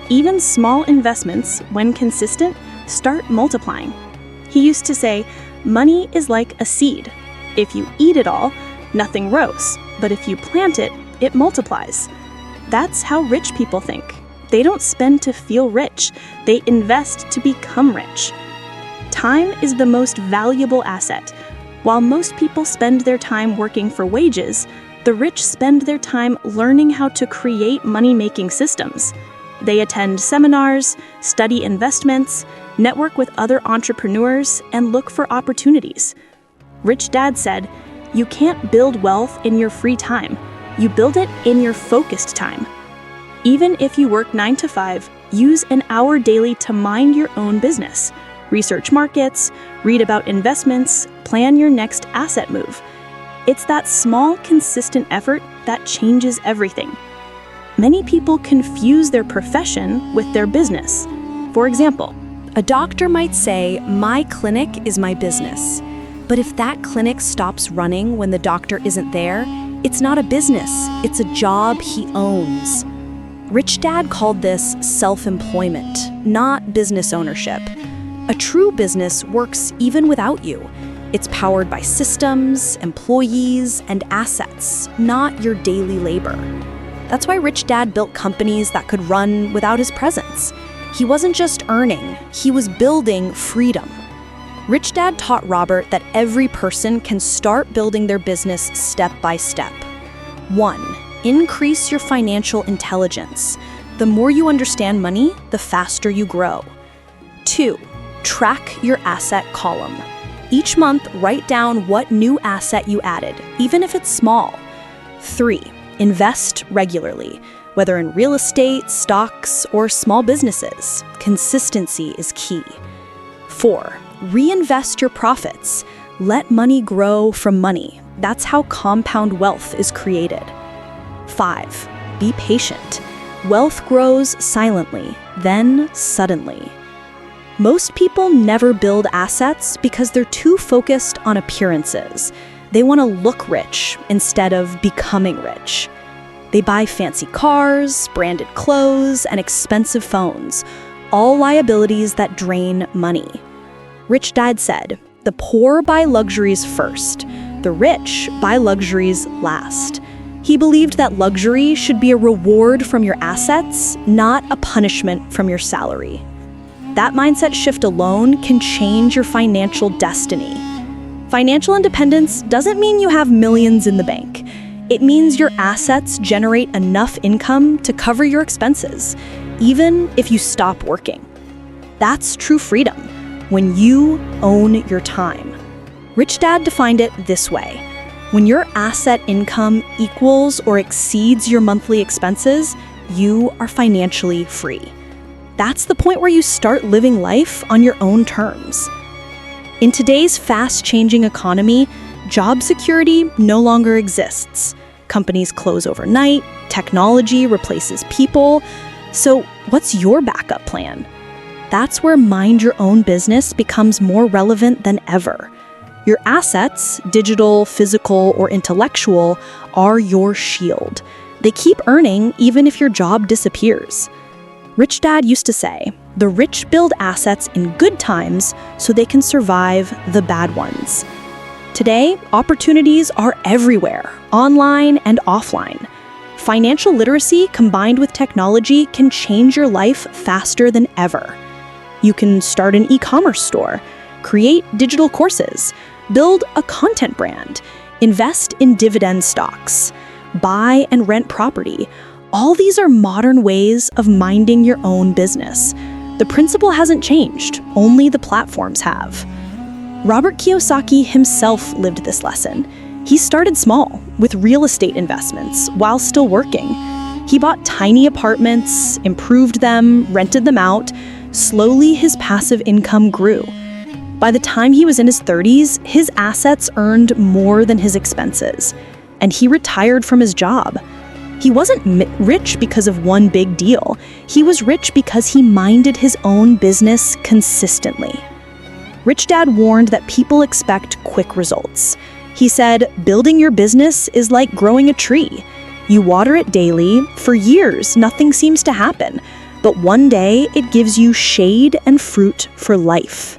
Even small investments, when consistent, start multiplying. He used to say, money is like a seed. If you eat it all, nothing grows. But if you plant it, it multiplies. That's how rich people think. They don't spend to feel rich. They invest to become rich. Time is the most valuable asset. While most people spend their time working for wages, the rich spend their time learning how to create money-making systems. They attend seminars, study investments, network with other entrepreneurs, and look for opportunities. Rich Dad said, "You can't build wealth in your free time. You build it in your focused time." Even if you work 9 to 5, use an hour daily to mind your own business. Research markets, read about investments, plan your next asset move. It's that small, consistent effort that changes everything. Many people confuse their profession with their business. For example, A doctor might say, "My clinic is my business." But if that clinic stops running when the doctor isn't there, it's not a business, it's a job he owns. Rich Dad called this self-employment, not business ownership. A true business works even without you. It's powered by systems, employees, and assets, not your daily labor. That's why Rich Dad built companies that could run without his presence. He wasn't just earning, he was building freedom. Rich Dad taught Robert that every person can start building their business step by step. 1. Increase your financial intelligence. The more you understand money, the faster you grow. 2. Track your asset column. Each month, write down what new asset you added, even if it's small. 3. Invest regularly, whether in real estate, stocks, or small businesses. Consistency is key. 4. Reinvest your profits. Let money grow from money. That's how compound wealth is created. 5. Be patient. Wealth grows silently, then suddenly. Most people never build assets because they're too focused on appearances. They want to look rich instead of becoming rich. They buy fancy cars, branded clothes, and expensive phones, all liabilities that drain money. Rich Dad said, "The poor buy luxuries first. The rich buy luxuries last." He believed that luxury should be a reward from your assets, not a punishment from your salary. That mindset shift alone can change your financial destiny. Financial independence doesn't mean you have millions in the bank. It means your assets generate enough income to cover your expenses, even if you stop working. That's true freedom, when you own your time. Rich Dad defined it this way: when your asset income equals or exceeds your monthly expenses, you are financially free. That's the point where you start living life on your own terms. In today's fast-changing economy, job security no longer exists. Companies close overnight, technology replaces people. So what's your backup plan? That's where mind your own business becomes more relevant than ever. Your assets, digital, physical, or intellectual, are your shield. They keep earning even if your job disappears. Rich Dad used to say, "The rich build assets in good times so they can survive the bad ones." Today, opportunities are everywhere, online and offline. Financial literacy combined with technology can change your life faster than ever. You can start an e-commerce store, create digital courses, build a content brand, invest in dividend stocks, buy and rent property. All these are modern ways of minding your own business. The principle hasn't changed, only the platforms have. Robert Kiyosaki himself lived this lesson. He started small, with real estate investments, while still working. He bought tiny apartments, improved them, rented them out. Slowly, his passive income grew. By the time he was in his 30s, his assets earned more than his expenses, and he retired from his job. He wasn't rich because of one big deal. He was rich because he minded his own business consistently. Rich Dad warned that people expect quick results. He said, "Building your business is like growing a tree. You water it daily. For years, nothing seems to happen. But one day, it gives you shade and fruit for life."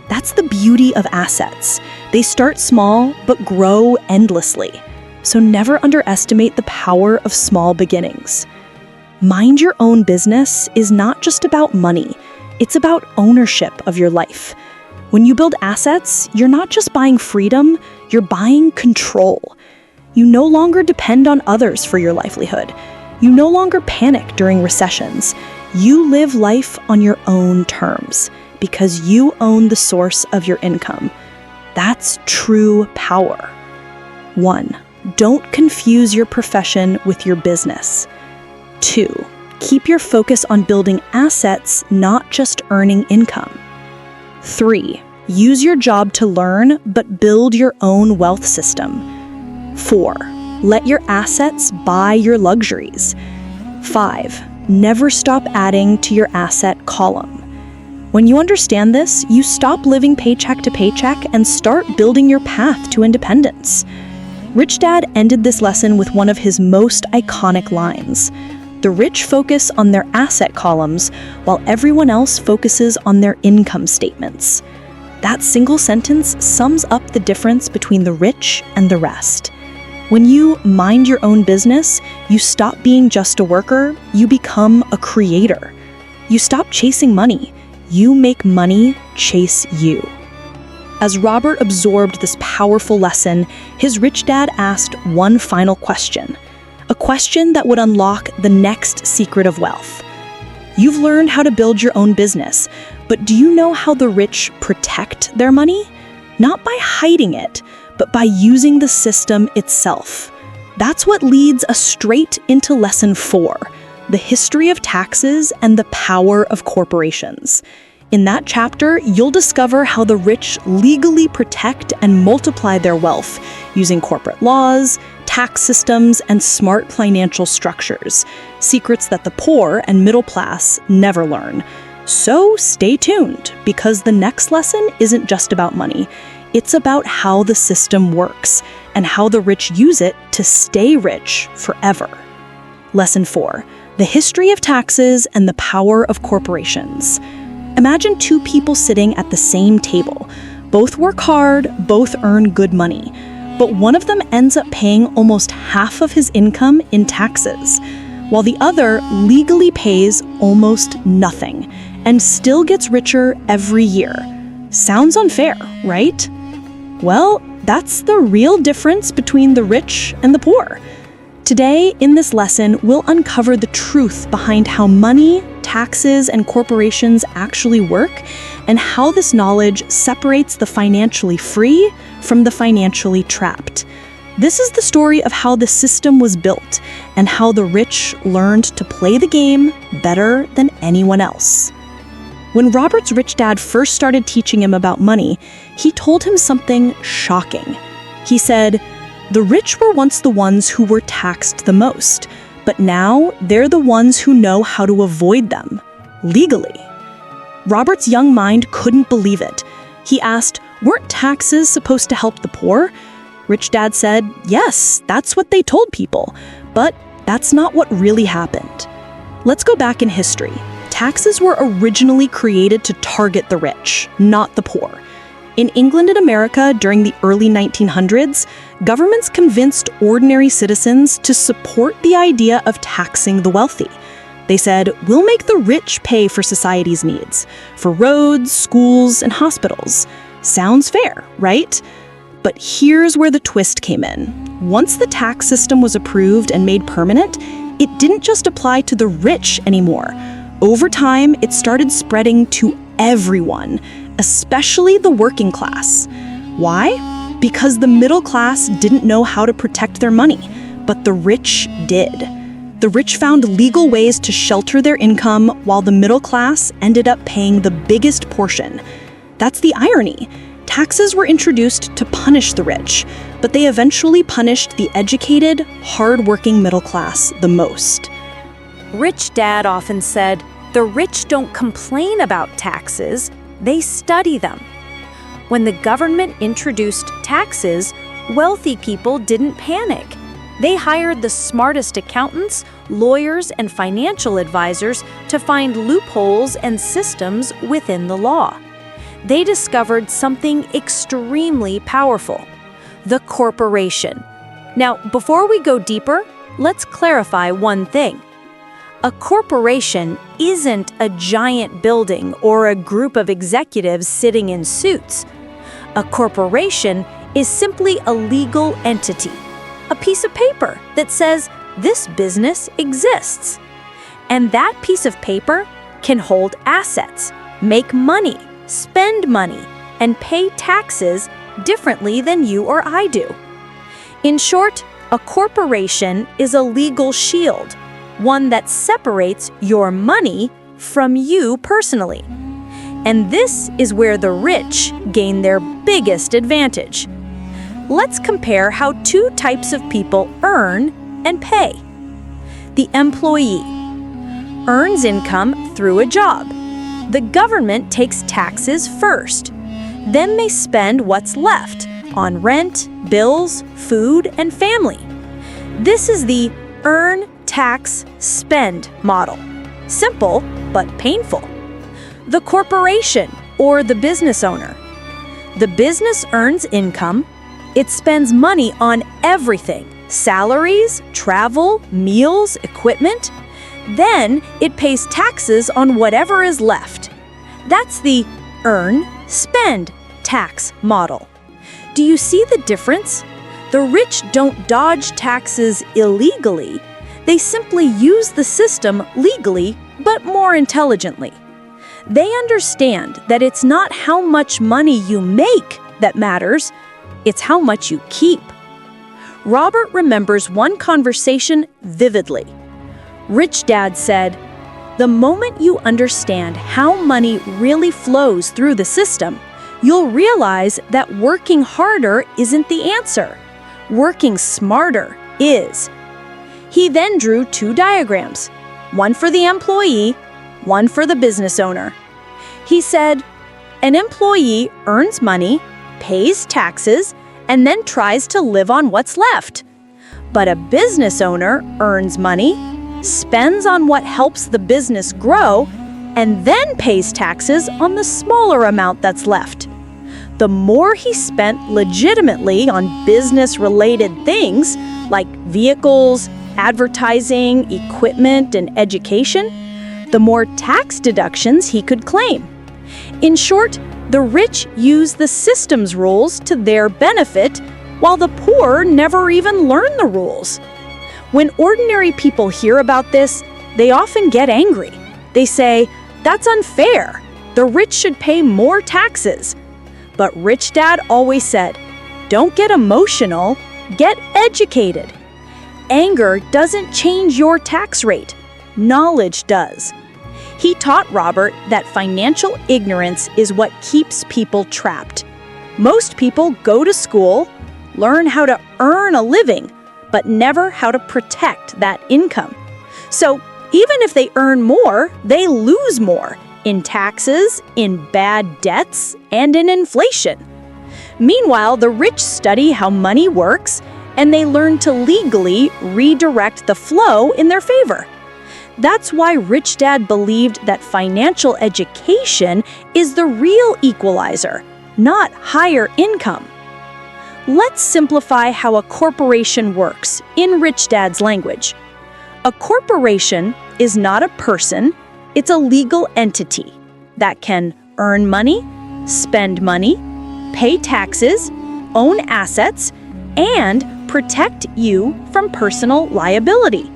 That's the beauty of assets. They start small, but grow endlessly. So never underestimate the power of small beginnings. Mind your own business is not just about money. It's about ownership of your life. When you build assets, you're not just buying freedom, you're buying control. You no longer depend on others for your livelihood. You no longer panic during recessions. You live life on your own terms because you own the source of your income. That's true power. 1. Don't confuse your profession with your business. 2. Keep your focus on building assets, not just earning income. 3. Use your job to learn, but build your own wealth system. 4. Let your assets buy your luxuries. 5. Never stop adding to your asset column. When you understand this, you stop living paycheck to paycheck and start building your path to independence. Rich Dad ended this lesson with one of his most iconic lines. The rich focus on their asset columns, while everyone else focuses on their income statements. That single sentence sums up the difference between the rich and the rest. When you mind your own business, you stop being just a worker, you become a creator. You stop chasing money. You make money chase you. As Robert absorbed this powerful lesson, his rich dad asked one final question, a question that would unlock the next secret of wealth. You've learned how to build your own business, but do you know how the rich protect their money? Not by hiding it, but by using the system itself. That's what leads us straight into lesson 4, the history of taxes and the power of corporations. In that chapter, you'll discover how the rich legally protect and multiply their wealth using corporate laws, tax systems, and smart financial structures, secrets that the poor and middle class never learn. So stay tuned, because the next lesson isn't just about money. It's about how the system works and how the rich use it to stay rich forever. Lesson 4. The history of taxes and the power of corporations. Imagine two people sitting at the same table. Both work hard, both earn good money, but one of them ends up paying almost half of his income in taxes, while the other legally pays almost nothing and still gets richer every year. Sounds unfair, right? Well, that's the real difference between the rich and the poor. Today, in this lesson, we'll uncover the truth behind how money, taxes, and corporations actually work, and how this knowledge separates the financially free from the financially trapped. This is the story of how the system was built and how the rich learned to play the game better than anyone else. When Robert's rich dad first started teaching him about money, he told him something shocking. He said, "The rich were once the ones who were taxed the most, but now they're the ones who know how to avoid them, legally." Robert's young mind couldn't believe it. He asked, "Weren't taxes supposed to help the poor?" Rich Dad said, "Yes, that's what they told people, but that's not what really happened." Let's go back in history. Taxes were originally created to target the rich, not the poor. In England and America during the early 1900s, governments convinced ordinary citizens to support the idea of taxing the wealthy. They said, "We'll make the rich pay for society's needs, for roads, schools, and hospitals." Sounds fair, right? But here's where the twist came in. Once the tax system was approved and made permanent, it didn't just apply to the rich anymore. Over time, it started spreading to everyone, especially the working class. Why? Because the middle class didn't know how to protect their money, but the rich did. The rich found legal ways to shelter their income, while the middle class ended up paying the biggest portion. That's the irony. Taxes were introduced to punish the rich, but they eventually punished the educated, hard-working middle class the most. Rich Dad often said, "The rich don't complain about taxes, they study them." When the government introduced taxes, wealthy people didn't panic. They hired the smartest accountants, lawyers, and financial advisors to find loopholes and systems within the law. They discovered something extremely powerful: the corporation. Now, before we go deeper, let's clarify one thing. A corporation isn't a giant building or a group of executives sitting in suits. A corporation is simply a legal entity, a piece of paper that says this business exists. And that piece of paper can hold assets, make money, spend money, and pay taxes differently than you or I do. In short, a corporation is a legal shield, one that separates your money from you personally. And this is where the rich gain their biggest advantage. Let's compare how two types of people earn and pay. The employee earns income through a job. The government takes taxes first. Then they spend what's left on rent, bills, food, and family. This is the earn, tax, spend model. Simple, but painful. The corporation, or the business owner. The business earns income. It spends money on everything: salaries, travel, meals, equipment. Then it pays taxes on whatever is left. That's the earn, spend, tax model. Do you see the difference? The rich don't dodge taxes illegally. They simply use the system legally, but more intelligently. They understand that it's not how much money you make that matters, it's how much you keep. Robert remembers one conversation vividly. Rich Dad said, "The moment you understand how money really flows through the system, you'll realize that working harder isn't the answer. Working smarter is. He then drew 2 diagrams, one for the employee, one for the business owner. He said, an employee earns money, pays taxes, and then tries to live on what's left. But a business owner earns money, spends on what helps the business grow, and then pays taxes on the smaller amount that's left. The more he spent legitimately on business-related things like vehicles, advertising, equipment, and education, the more tax deductions he could claim. In short, the rich use the system's rules to their benefit, while the poor never even learn the rules. When ordinary people hear about this, they often get angry. They say, "That's unfair. The rich should pay more taxes." But Rich Dad always said, "Don't get emotional, get educated." Anger doesn't change your tax rate. Knowledge does. He taught Robert that financial ignorance is what keeps people trapped. Most people go to school, learn how to earn a living, but never how to protect that income. So even if they earn more, they lose more in taxes, in bad debts, and in inflation. Meanwhile, the rich study how money works, and they learn to legally redirect the flow in their favor. That's why Rich Dad believed that financial education is the real equalizer, not higher income. Let's simplify how a corporation works in Rich Dad's language. A corporation is not a person, it's a legal entity that can earn money, spend money, pay taxes, own assets, and protect you from personal liability.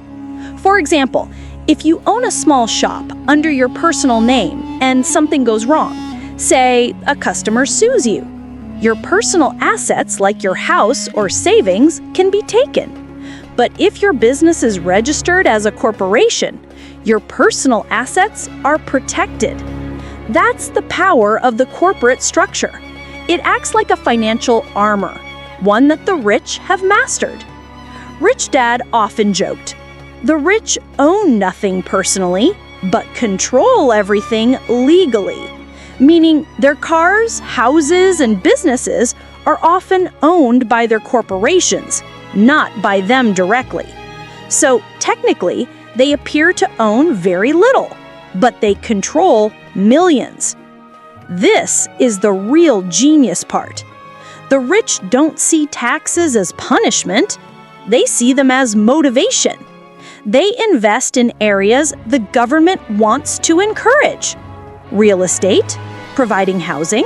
For example, if you own a small shop under your personal name and something goes wrong, say a customer sues you, your personal assets like your house or savings can be taken. But if your business is registered as a corporation, your personal assets are protected. That's the power of the corporate structure. It acts like a financial armor, one that the rich have mastered. Rich Dad often joked, "The rich own nothing personally, but control everything legally," meaning their cars, houses, and businesses are often owned by their corporations, not by them directly. So technically, they appear to own very little, but they control millions. This is the real genius part. The rich don't see taxes as punishment, they see them as motivation. They invest in areas the government wants to encourage: real estate, providing housing;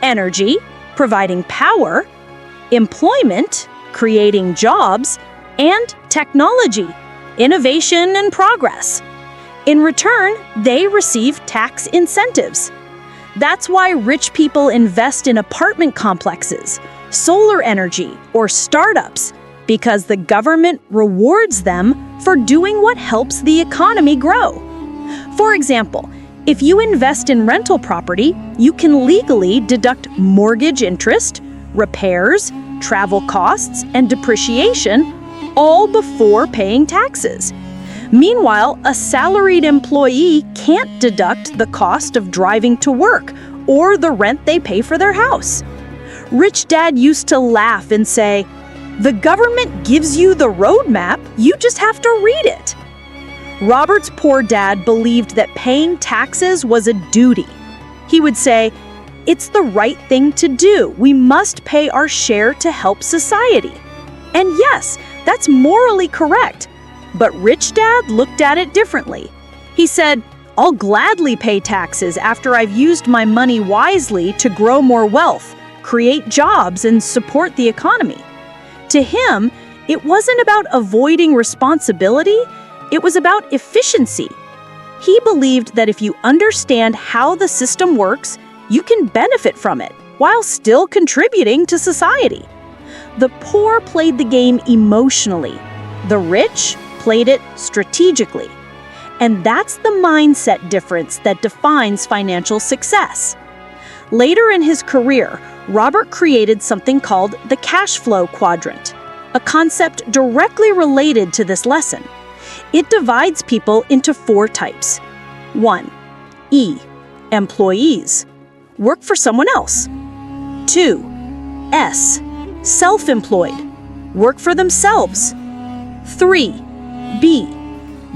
energy, providing power; employment, creating jobs; and technology, innovation and progress. In return, they receive tax incentives. That's why rich people invest in apartment complexes, solar energy, or startups, because the government rewards them for doing what helps the economy grow. For example, if you invest in rental property, you can legally deduct mortgage interest, repairs, travel costs, and depreciation, all before paying taxes. Meanwhile, a salaried employee can't deduct the cost of driving to work or the rent they pay for their house. Rich Dad used to laugh and say, "The government gives you the roadmap, you just have to read it." Robert's poor dad believed that paying taxes was a duty. He would say, "It's the right thing to do. We must pay our share to help society." And yes, that's morally correct. But Rich Dad looked at it differently. He said, "I'll gladly pay taxes after I've used my money wisely to grow more wealth, create jobs, and support the economy." To him, it wasn't about avoiding responsibility, it was about efficiency. He believed that if you understand how the system works, you can benefit from it while still contributing to society. The poor played the game emotionally. The rich played it strategically. And that's the mindset difference that defines financial success. Later in his career, Robert created something called the cash flow quadrant. a concept directly related to this lesson. It divides people into 4 types. 1. E. Employees. Work for someone else. 2. S. Self-employed. Work for themselves. 3. B.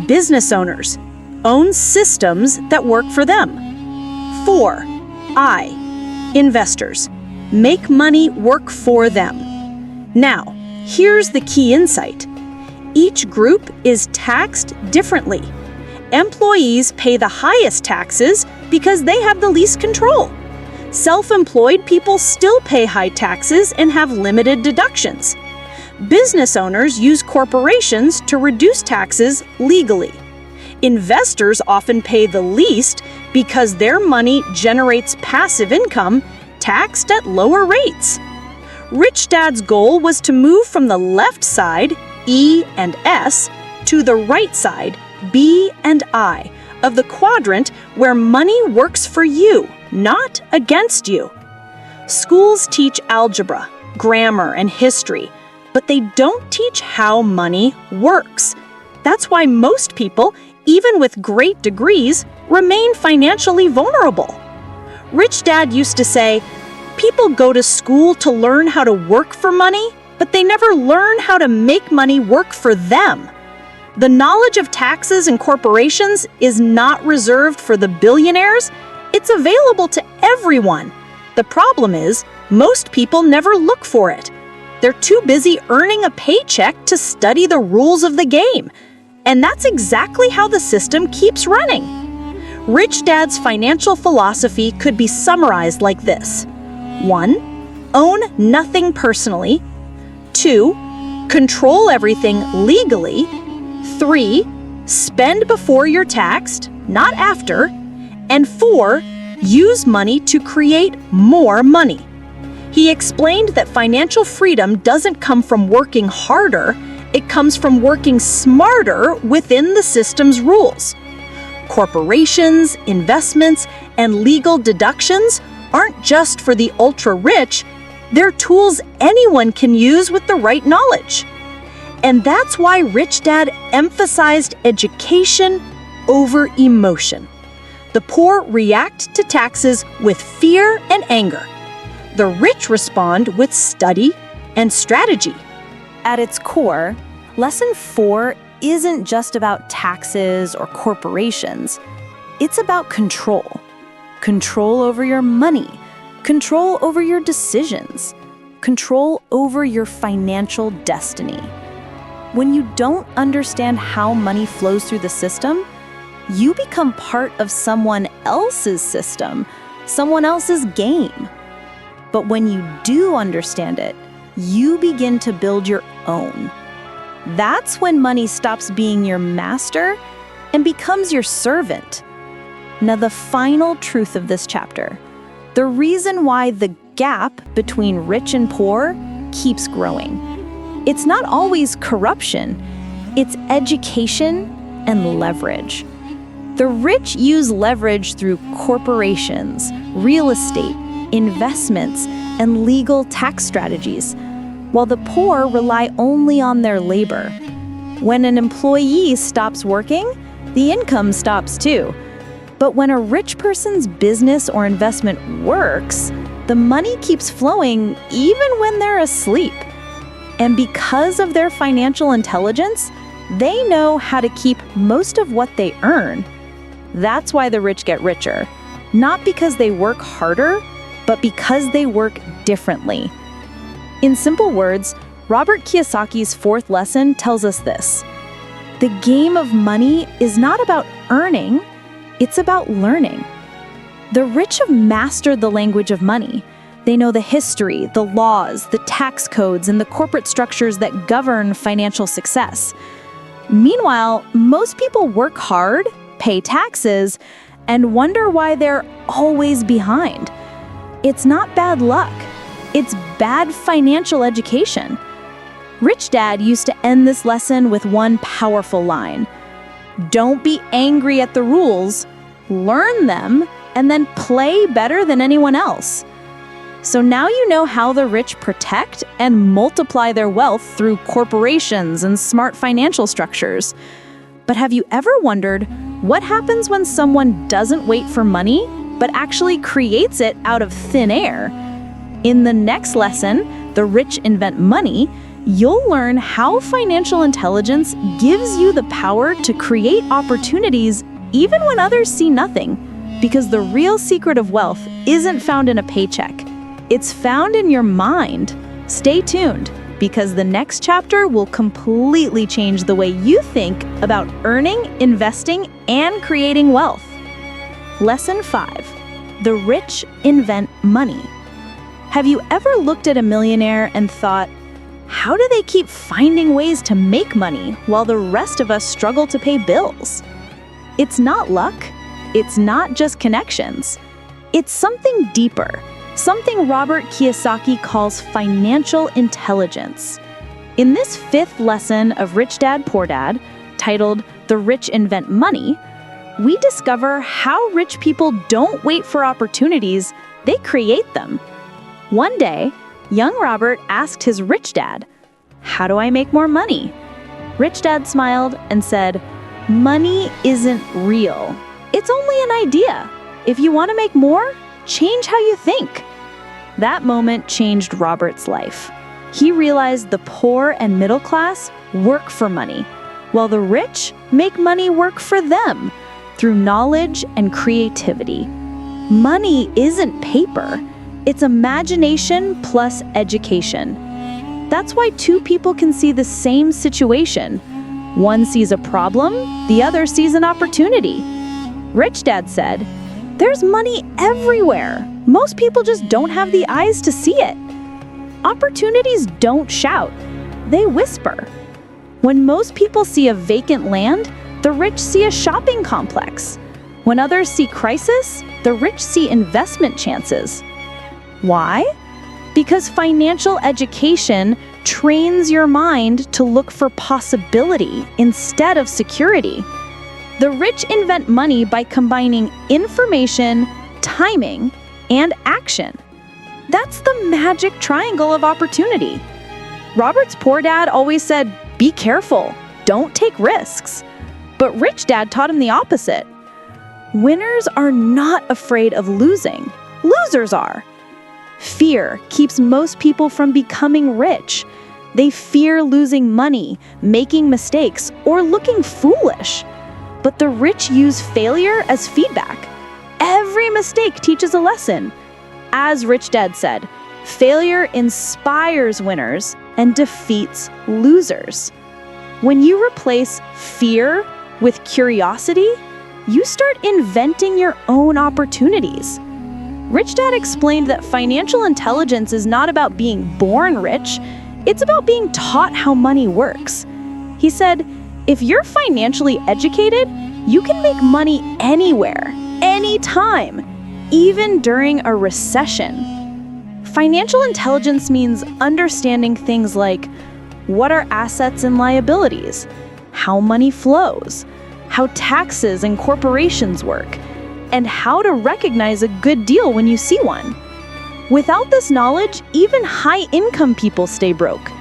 Business owners. Own systems that work for them. 4. I. Investors. Make money work for them. Now, here's the key insight. Each group is taxed differently. Employees pay the highest taxes because they have the least control. Self-employed people still pay high taxes and have limited deductions. Business owners use corporations to reduce taxes legally. Investors often pay the least because their money generates passive income taxed at lower rates. Rich Dad's goal was to move from the left side, E and S, to the right side, B and I, of the quadrant where money works for you, not against you. Schools teach algebra, grammar, and history, but they don't teach how money works. That's why most people, even with great degrees, remain financially vulnerable. Rich Dad used to say, people go to school to learn how to work for money, but they never learn how to make money work for them. The knowledge of taxes and corporations is not reserved for the billionaires. It's available to everyone. The problem is, most people never look for it. They're too busy earning a paycheck to study the rules of the game. And that's exactly how the system keeps running. Rich Dad's financial philosophy could be summarized like this. 1. Own nothing personally. 2. Control everything legally. 3. Spend before you're taxed, not after. And 4. Use money to create more money. He explained that financial freedom doesn't come from working harder, it comes from working smarter within the system's rules. Corporations, investments, and legal deductions aren't just for the ultra-rich, they're tools anyone can use with the right knowledge. And that's why Rich Dad emphasized education over emotion. The poor react to taxes with fear and anger. The rich respond with study and strategy. At its core, Lesson 4 isn't just about taxes or corporations. It's about control. Control over your money, control over your decisions, control over your financial destiny. When you don't understand how money flows through the system, you become part of someone else's system, someone else's game. But when you do understand it, you begin to build your own. That's when money stops being your master and becomes your servant. Now, the final truth of this chapter, the reason why the gap between rich and poor keeps growing. It's not always corruption, it's education and leverage. The rich use leverage through corporations, real estate, investments, and legal tax strategies, while the poor rely only on their labor. When an employee stops working, the income stops too. But when a rich person's business or investment works, the money keeps flowing even when they're asleep. And because of their financial intelligence, they know how to keep most of what they earn. That's why the rich get richer, not because they work harder, but because they work differently. In simple words, Robert Kiyosaki's 4th lesson tells us this. The game of money is not about earning, it's about learning. The rich have mastered the language of money. They know the history, the laws, the tax codes, and the corporate structures that govern financial success. Meanwhile, most people work hard, pay taxes, and wonder why they're always behind. It's not bad luck. It's bad financial education. Rich Dad used to end this lesson with one powerful line. Don't be angry at the rules, learn them, and then play better than anyone else. So now you know how the rich protect and multiply their wealth through corporations and smart financial structures. But have you ever wondered what happens when someone doesn't wait for money, but actually creates it out of thin air? In the next lesson, The Rich Invent Money, you'll learn how financial intelligence gives you the power to create opportunities even when others see nothing. Because the real secret of wealth isn't found in a paycheck. It's found in your mind. Stay tuned, because the next chapter will completely change the way you think about earning, investing, and creating wealth. Lesson 5. The Rich Invent Money. Have you ever looked at a millionaire and thought, how do they keep finding ways to make money while the rest of us struggle to pay bills? It's not luck. It's not just connections. It's something deeper, something Robert Kiyosaki calls financial intelligence. In this 5th lesson of Rich Dad, Poor Dad, titled The Rich Invent Money, we discover how rich people don't wait for opportunities, they create them. One day, young Robert asked his rich dad, "How do I make more money?" Rich Dad smiled and said, "Money isn't real. It's only an idea. If you want to make more, change how you think." That moment changed Robert's life. He realized the poor and middle class work for money, while the rich make money work for them through knowledge and creativity. Money isn't paper. It's imagination plus education. That's why two people can see the same situation. One sees a problem, the other sees an opportunity. Rich Dad said, "There's money everywhere. Most people just don't have the eyes to see it." Opportunities don't shout, they whisper. When most people see a vacant land, the rich see a shopping complex. When others see crisis, the rich see investment chances. Why? Because financial education trains your mind to look for possibility instead of security. The rich invent money by combining information, timing, and action. That's the magic triangle of opportunity. Robert's poor dad always said, "Be careful, don't take risks." But Rich Dad taught him the opposite. Winners are not afraid of losing. Losers are. Fear keeps most people from becoming rich. They fear losing money, making mistakes, or looking foolish. But the rich use failure as feedback. Every mistake teaches a lesson. As Rich Dad said, failure inspires winners and defeats losers. When you replace fear with curiosity, you start inventing your own opportunities. Rich Dad explained that financial intelligence is not about being born rich, it's about being taught how money works. He said, if you're financially educated, you can make money anywhere, anytime, even during a recession. Financial intelligence means understanding things like what are assets and liabilities, how money flows, how taxes and corporations work, and how to recognize a good deal when you see one. Without this knowledge, even high-income people stay broke.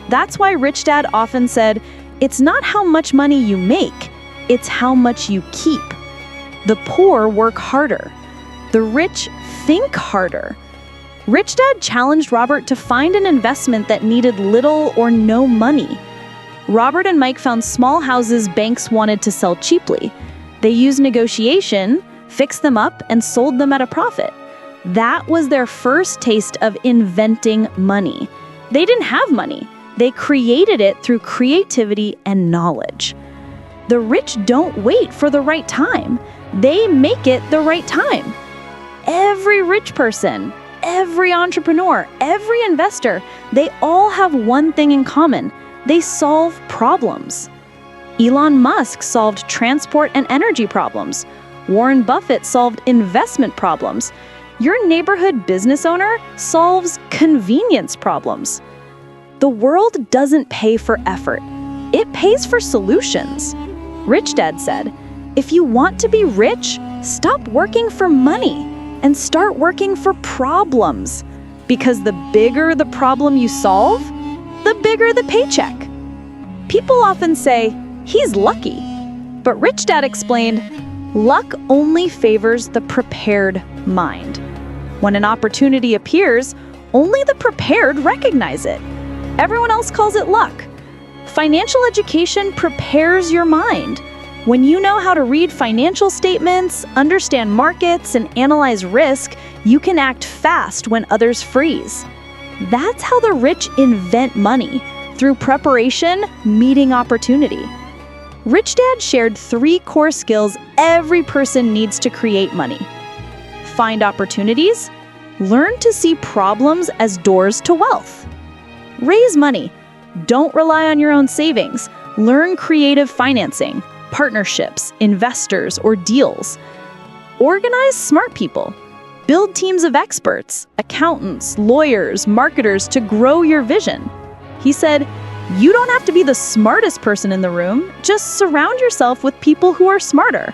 That's why Rich Dad often said, it's not how much money you make, it's how much you keep. The poor work harder. The rich think harder. Rich Dad challenged Robert to find an investment that needed little or no money. Robert and Mike found small houses banks wanted to sell cheaply. They used negotiation, fixed them up, and sold them at a profit. That was their first taste of inventing money. They didn't have money. They created it through creativity and knowledge. The rich don't wait for the right time. They make it the right time. Every rich person, every entrepreneur, every investor, they all have one thing in common. They solve problems. Elon Musk solved transport and energy problems. Warren Buffett solved investment problems. Your neighborhood business owner solves convenience problems. The world doesn't pay for effort. It pays for solutions. Rich Dad said, if you want to be rich, stop working for money and start working for problems. Because the bigger the problem you solve, the bigger the paycheck. People often say, he's lucky. But Rich Dad explained, luck only favors the prepared mind. When an opportunity appears, only the prepared recognize it. Everyone else calls it luck. Financial education prepares your mind. When you know how to read financial statements, understand markets, and analyze risk, you can act fast when others freeze. That's how the rich invent money, through preparation, meeting opportunity. Rich Dad shared 3 core skills every person needs to create money. Find opportunities, learn to see problems as doors to wealth. Raise money. Don't rely on your own savings. Learn creative financing, partnerships, investors, or deals. Organize smart people. Build teams of experts, accountants, lawyers, marketers to grow your vision. He said, you don't have to be the smartest person in the room, just surround yourself with people who are smarter.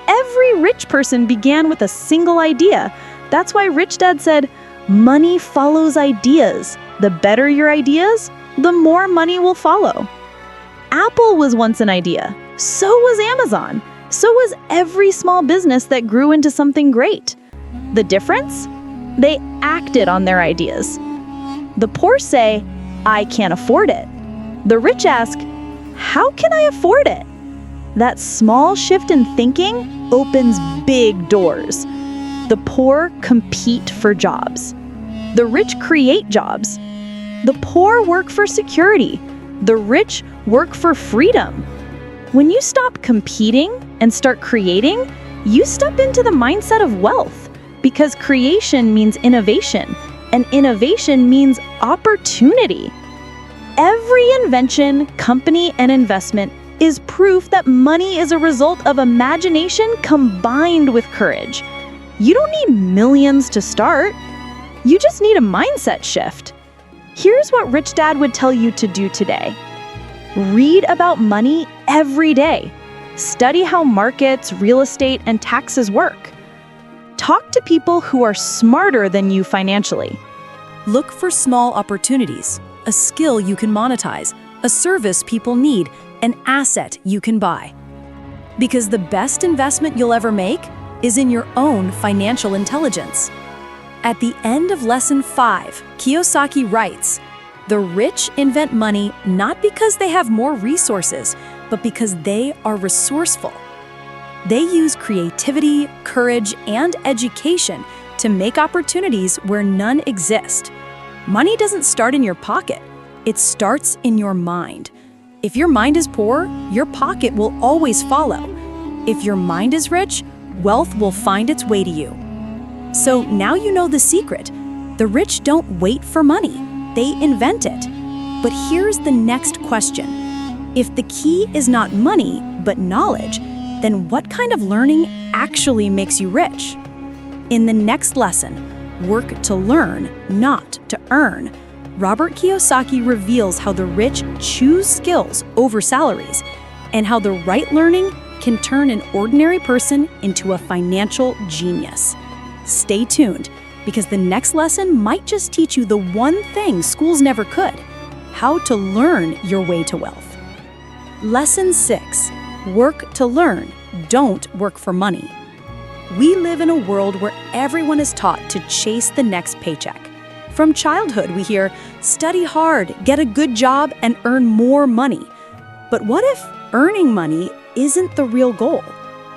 Every rich person began with a single idea. That's why Rich Dad said, money follows ideas. The better your ideas, the more money will follow. Apple was once an idea. So was Amazon. So was every small business that grew into something great. The difference? They acted on their ideas. The poor say, I can't afford it. The rich ask, how can I afford it? That small shift in thinking opens big doors. The poor compete for jobs. The rich create jobs. The poor work for security. The rich work for freedom. When you stop competing and start creating, you step into the mindset of wealth, because creation means innovation, and innovation means opportunity. Every invention, company, and investment is proof that money is a result of imagination combined with courage. You don't need millions to start. You just need a mindset shift. Here's what Rich Dad would tell you to do today. Read about money every day. Study how markets, real estate, and taxes work. Talk to people who are smarter than you financially. Look for small opportunities, a skill you can monetize, a service people need, an asset you can buy. Because the best investment you'll ever make is in your own financial intelligence. At the end of Lesson 5, Kiyosaki writes, the rich invent money not because they have more resources, but because they are resourceful. They use creativity, courage, and education to make opportunities where none exist. Money doesn't start in your pocket. It starts in your mind. If your mind is poor, your pocket will always follow. If your mind is rich, wealth will find its way to you. So now you know the secret. The rich don't wait for money. They invent it. But here's the next question. If the key is not money, but knowledge, then what kind of learning actually makes you rich? In the next lesson, Work to Learn, Not to Earn, Robert Kiyosaki reveals how the rich choose skills over salaries, and how the right learning can turn an ordinary person into a financial genius. Stay tuned, because the next lesson might just teach you the one thing schools never could: how to learn your way to wealth. Lesson 6. Work to learn, don't work for money. We live in a world where everyone is taught to chase the next paycheck. From childhood, we hear, study hard, get a good job, and earn more money. But what if earning money isn't the real goal?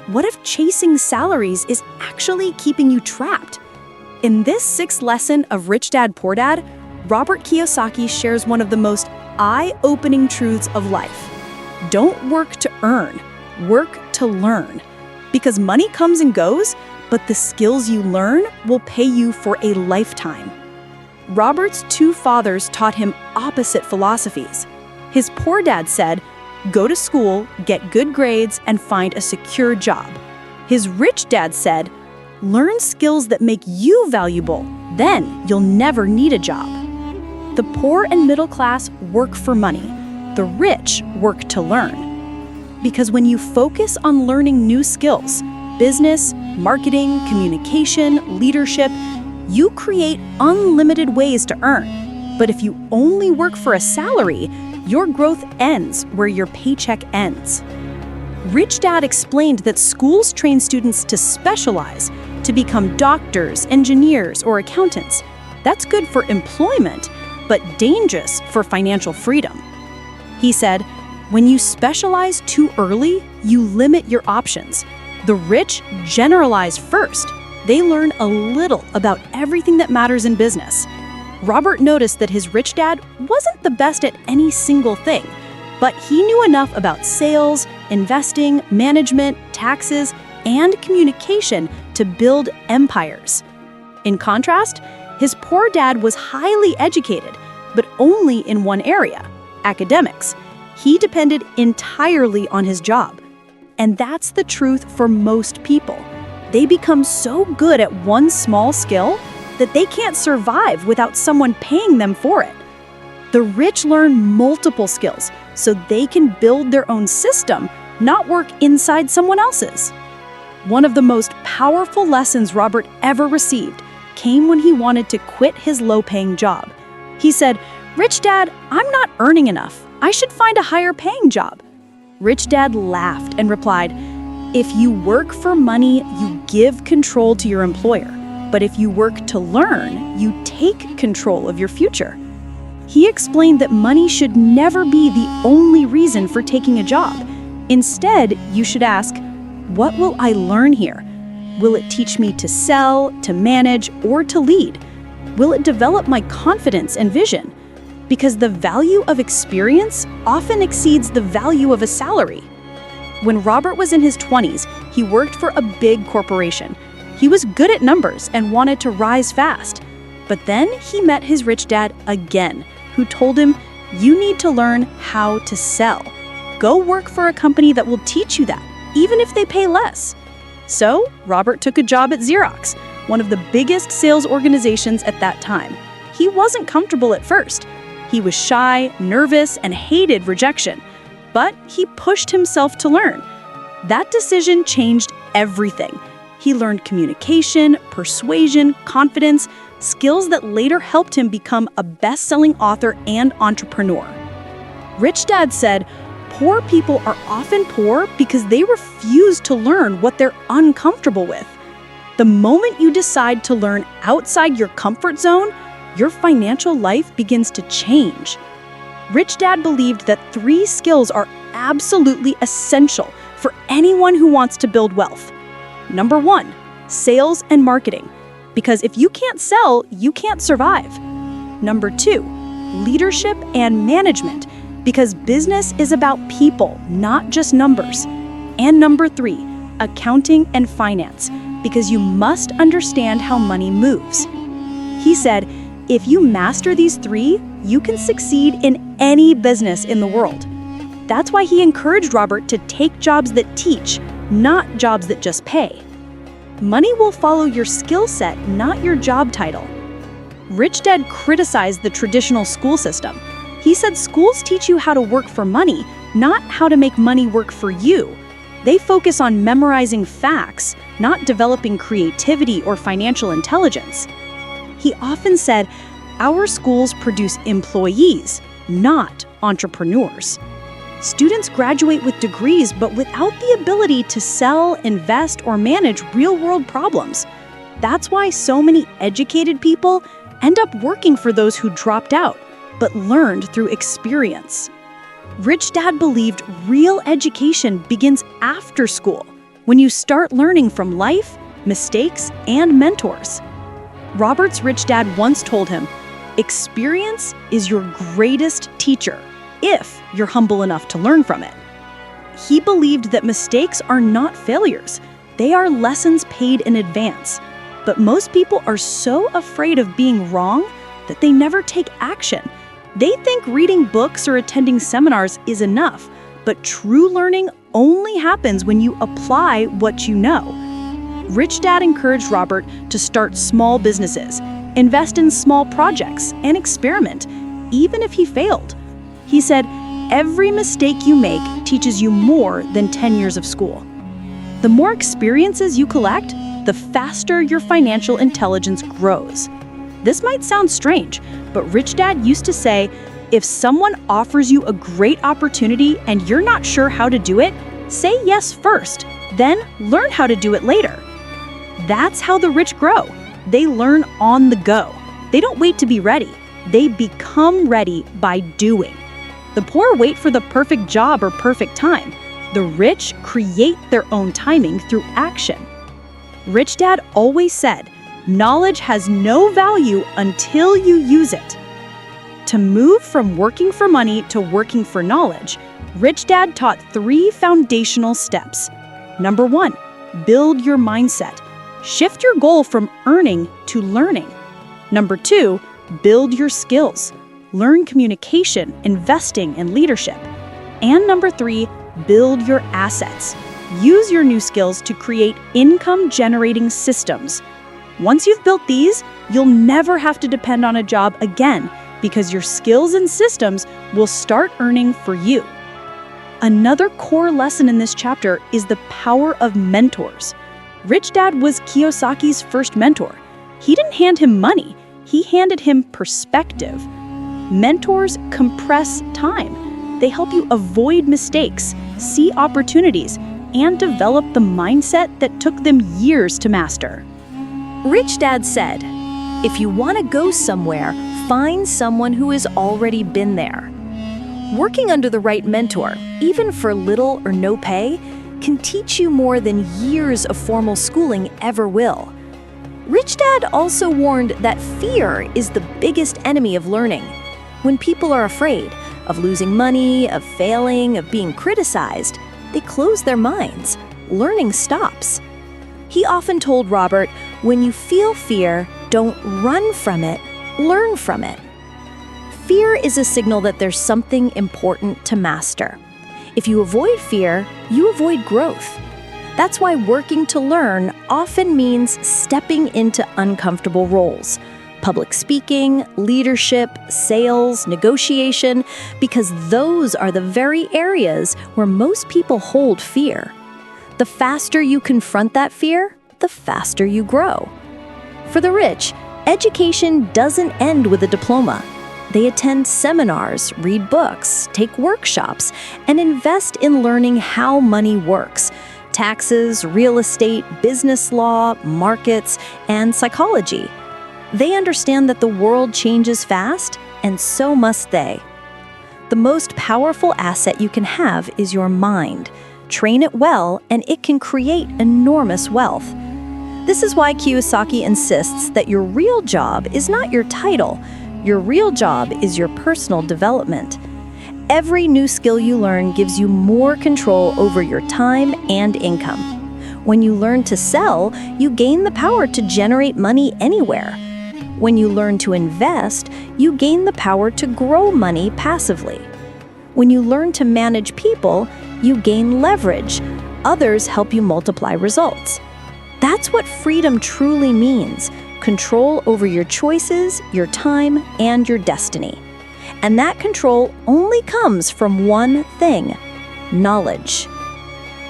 What if chasing salaries is actually keeping you trapped? In this 6th lesson of Rich Dad, Poor Dad, Robert Kiyosaki shares one of the most eye-opening truths of life. Don't work to earn, work to learn. Because money comes and goes, but the skills you learn will pay you for a lifetime. Robert's 2 fathers taught him opposite philosophies. His poor dad said, go to school, get good grades, and find a secure job. His rich dad said, learn skills that make you valuable, then you'll never need a job. The poor and middle class work for money. The rich work to learn. Because when you focus on learning new skills, business, marketing, communication, leadership, You create unlimited ways to earn. But if you only work for a salary, your growth ends where your paycheck ends. Rich Dad explained that schools train students to specialize, to become doctors, engineers, or accountants. That's good for employment, but dangerous for financial freedom. He said, when you specialize too early, you limit your options. The rich generalize first. They learn a little about everything that matters in business. Robert noticed that his rich dad wasn't the best at any single thing, but he knew enough about sales, investing, management, taxes, and communication to build empires. In contrast, his poor dad was highly educated, but only in one area, academics. He depended entirely on his job. And that's the truth for most people. They become so good at one small skill that they can't survive without someone paying them for it. The rich learn multiple skills so they can build their own system, not work inside someone else's. One of the most powerful lessons Robert ever received came when he wanted to quit his low-paying job. He said, "Rich Dad, I'm not earning enough. I should find a higher-paying job." Rich Dad laughed and replied, "If you work for money, you give control to your employer. But if you work to learn, you take control of your future." He explained that money should never be the only reason for taking a job. Instead, you should ask, what will I learn here? Will it teach me to sell, to manage, or to lead? Will it develop my confidence and vision? Because the value of experience often exceeds the value of a salary. When Robert was in his 20s, he worked for a big corporation. He was good at numbers and wanted to rise fast. But then he met his rich dad again, who told him, "You need to learn how to sell. Go work for a company that will teach you that, even if they pay less." So, Robert took a job at Xerox, one of the biggest sales organizations at that time. He wasn't comfortable at first. He was shy, nervous, and hated rejection. But he pushed himself to learn. That decision changed everything. He learned communication, persuasion, confidence, skills that later helped him become a best-selling author and entrepreneur. Rich Dad said, "Poor people are often poor because they refuse to learn what they're uncomfortable with." The moment you decide to learn outside your comfort zone, your financial life begins to change. Rich Dad believed that 3 skills are absolutely essential for anyone who wants to build wealth. Number 1, sales and marketing. Because if you can't sell, you can't survive. Number 2, leadership and management. Because business is about people, not just numbers. And number 3, accounting and finance. Because you must understand how money moves. He said, if you master these 3, you can succeed in any business in the world. That's why he encouraged Robert to take jobs that teach, not jobs that just pay. Money will follow your skill set, not your job title. Rich Dad criticized the traditional school system. He said schools teach you how to work for money, not how to make money work for you. They focus on memorizing facts, not developing creativity or financial intelligence. He often said, our schools produce employees, not entrepreneurs. Students graduate with degrees, but without the ability to sell, invest, or manage real-world problems. That's why so many educated people end up working for those who dropped out, but learned through experience. Rich Dad believed real education begins after school, when you start learning from life, mistakes, and mentors. Robert's rich dad once told him, experience is your greatest teacher, if you're humble enough to learn from it. He believed that mistakes are not failures. They are lessons paid in advance. But most people are so afraid of being wrong that they never take action. They think reading books or attending seminars is enough, but true learning only happens when you apply what you know. Rich Dad encouraged Robert to start small businesses, invest in small projects, and experiment, even if he failed. He said, every mistake you make teaches you more than 10 years of school. The more experiences you collect, the faster your financial intelligence grows. This might sound strange, but Rich Dad used to say, if someone offers you a great opportunity and you're not sure how to do it, say yes first, then learn how to do it later. That's how the rich grow. They learn on the go. They don't wait to be ready. They become ready by doing. The poor wait for the perfect job or perfect time. The rich create their own timing through action. Rich Dad always said, knowledge has no value until you use it. To move from working for money to working for knowledge, Rich Dad taught 3 foundational steps. Number 1, build your mindset. Shift your goal from earning to learning. Number 2, build your skills. Learn communication, investing, and leadership. And number 3, build your assets. Use your new skills to create income-generating systems. Once you've built these, you'll never have to depend on a job again because your skills and systems will start earning for you. Another core lesson in this chapter is the power of mentors. Rich Dad was Kiyosaki's first mentor. He didn't hand him money, he handed him perspective. Mentors compress time. They help you avoid mistakes, see opportunities, and develop the mindset that took them years to master. Rich Dad said, if you want to go somewhere, find someone who has already been there. Working under the right mentor, even for little or no pay, can teach you more than years of formal schooling ever will. Rich Dad also warned that fear is the biggest enemy of learning. When people are afraid of losing money, of failing, of being criticized, they close their minds. Learning stops. He often told Robert, when you feel fear, don't run from it, learn from it. Fear is a signal that there's something important to master. If you avoid fear, you avoid growth. That's why working to learn often means stepping into uncomfortable roles. Public speaking, leadership, sales, negotiation, because those are the very areas where most people hold fear. The faster you confront that fear, the faster you grow. For the rich, education doesn't end with a diploma. They attend seminars, read books, take workshops, and invest in learning how money works: taxes, real estate, business law, markets, and psychology. They understand that the world changes fast, and so must they. The most powerful asset you can have is your mind. Train it well, and it can create enormous wealth. This is why Kiyosaki insists that your real job is not your title. Your real job is your personal development. Every new skill you learn gives you more control over your time and income. When you learn to sell, you gain the power to generate money anywhere. When you learn to invest, you gain the power to grow money passively. When you learn to manage people, you gain leverage. Others help you multiply results. That's what freedom truly means: control over your choices, your time, and your destiny. And that control only comes from one thing: knowledge.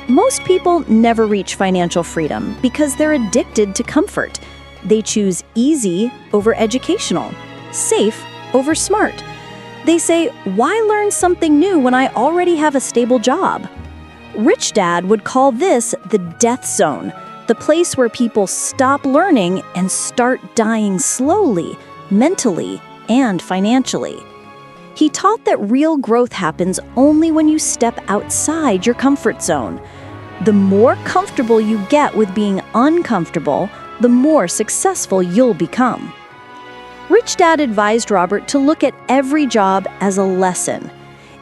Most people never reach financial freedom because they're addicted to comfort. They choose easy over educational, safe over smart. They say, why learn something new when I already have a stable job? Rich Dad would call this the death zone, the place where people stop learning and start dying slowly, mentally, and financially. He taught that real growth happens only when you step outside your comfort zone. The more comfortable you get with being uncomfortable, the more successful you'll become. Rich Dad advised Robert to look at every job as a lesson.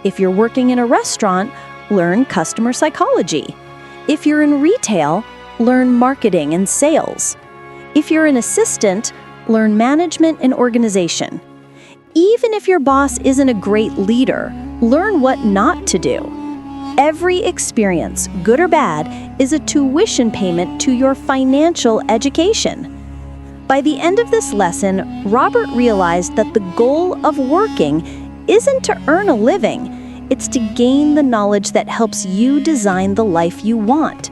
If you're working in a restaurant, learn customer psychology. If you're in retail, learn marketing and sales. If you're an assistant, learn management and organization. Even if your boss isn't a great leader, learn what not to do. Every experience, good or bad, is a tuition payment to your financial education. By the end of this lesson, Robert realized that the goal of working isn't to earn a living, it's to gain the knowledge that helps you design the life you want.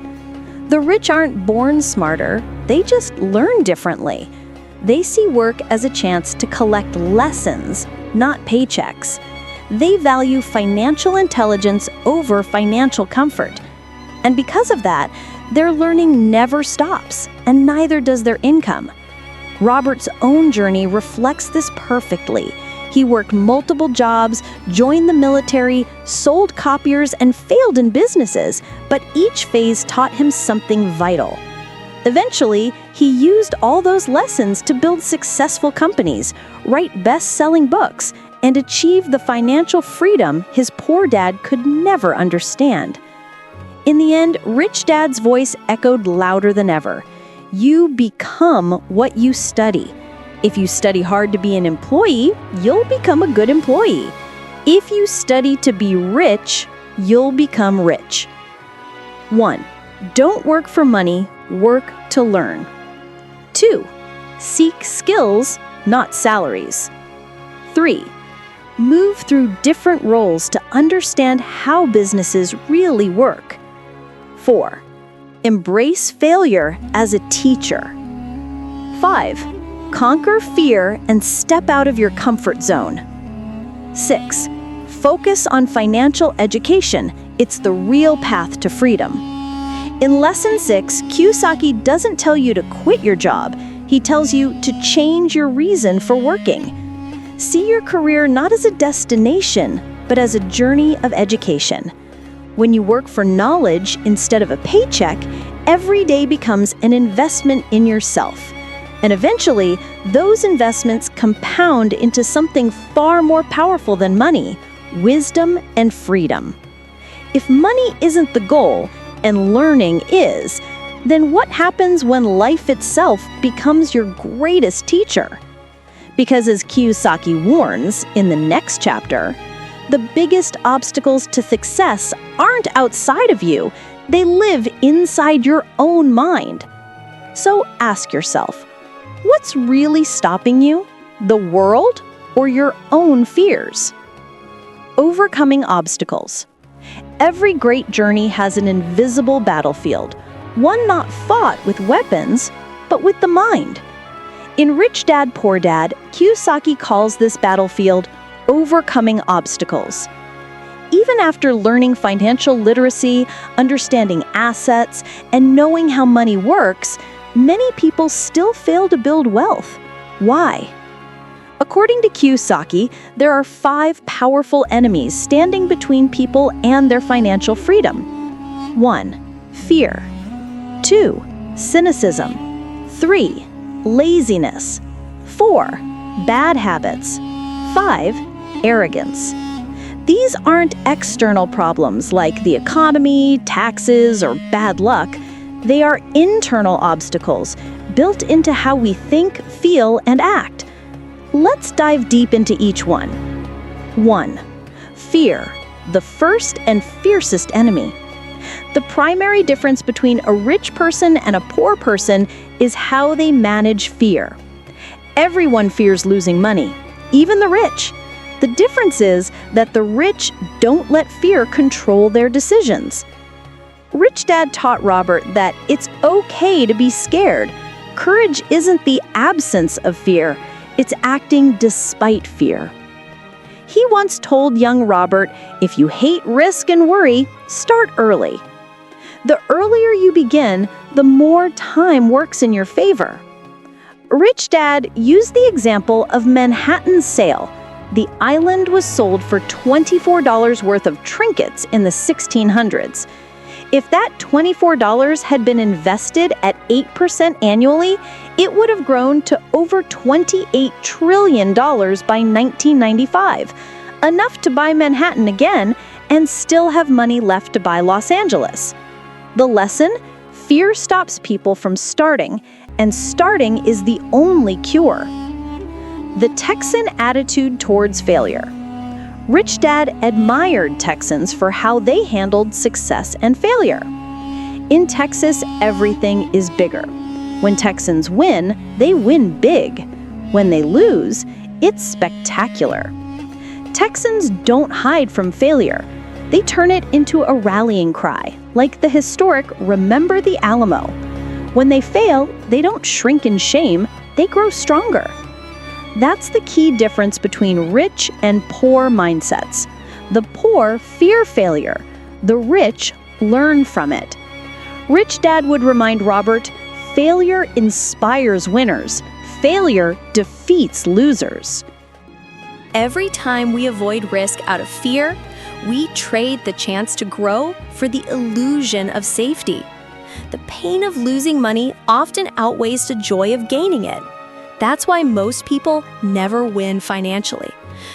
The rich aren't born smarter, They just learn differently. They see work as a chance to collect lessons, not paychecks. They value financial intelligence over financial comfort. And because of that, their learning never stops, and neither does their income. Robert's own journey reflects this perfectly. He worked multiple jobs, joined the military, sold copiers, and failed in businesses, but each phase taught him something vital. Eventually, he used all those lessons to build successful companies, write best-selling books, and achieve the financial freedom his poor dad could never understand. In the end, Rich Dad's voice echoed louder than ever. You become what you study. If you study hard to be an employee, you'll become a good employee. If you study to be rich, you'll become rich. 1. Don't work for money, work to learn. 2. Seek skills, not salaries. 3. Move through different roles to understand how businesses really work. 4. Embrace failure as a teacher. 5. Conquer fear and step out of your comfort zone. 6. Focus on financial education. It's the real path to freedom. In Lesson 6, Kiyosaki doesn't tell you to quit your job. He tells you to change your reason for working. See your career not as a destination, but as a journey of education. When you work for knowledge instead of a paycheck, every day becomes an investment in yourself. And eventually, those investments compound into something far more powerful than money: wisdom and freedom. If money isn't the goal, and learning is, then what happens when life itself becomes your greatest teacher? Because as Kiyosaki warns in the next chapter, the biggest obstacles to success aren't outside of you, they live inside your own mind. So ask yourself, what's really stopping you? The world or your own fears? Overcoming obstacles. Every great journey has an invisible battlefield, one not fought with weapons, but with the mind. In Rich Dad, Poor Dad, Kiyosaki calls this battlefield overcoming obstacles. Even after learning financial literacy, understanding assets, and knowing how money works, many people still fail to build wealth. Why? According to Kiyosaki, there are 5 powerful enemies standing between people and their financial freedom. 1. Fear. 2. Cynicism. 3. Laziness. 4. Bad habits. 5. Arrogance. These aren't external problems like the economy, taxes, or bad luck. They are internal obstacles built into how we think, feel, and act. Let's dive deep into each one. 1. Fear, the first and fiercest enemy. The primary difference between a rich person and a poor person is how they manage fear. Everyone fears losing money, even the rich. The difference is that the rich don't let fear control their decisions. Rich Dad taught Robert that it's okay to be scared. Courage isn't the absence of fear, it's acting despite fear. He once told young Robert, if you hate risk and worry, start early. The earlier you begin, the more time works in your favor. Rich Dad used the example of Manhattan's sale. The island was sold for $24 worth of trinkets in the 1600s. If that $24 had been invested at 8% annually, it would have grown to over $28 trillion by 1995, enough to buy Manhattan again and still have money left to buy Los Angeles. The lesson? Fear stops people from starting, and starting is the only cure. The Texan attitude towards failure. Rich Dad admired Texans for how they handled success and failure. In Texas, everything is bigger. When Texans win, they win big. When they lose, it's spectacular. Texans don't hide from failure. They turn it into a rallying cry, like the historic Remember the Alamo. When they fail, they don't shrink in shame, they grow stronger. That's the key difference between rich and poor mindsets. The poor fear failure. The rich learn from it. Rich Dad would remind Robert, failure inspires winners. Failure defeats losers. Every time we avoid risk out of fear, we trade the chance to grow for the illusion of safety. The pain of losing money often outweighs the joy of gaining it. That's why most people never win financially.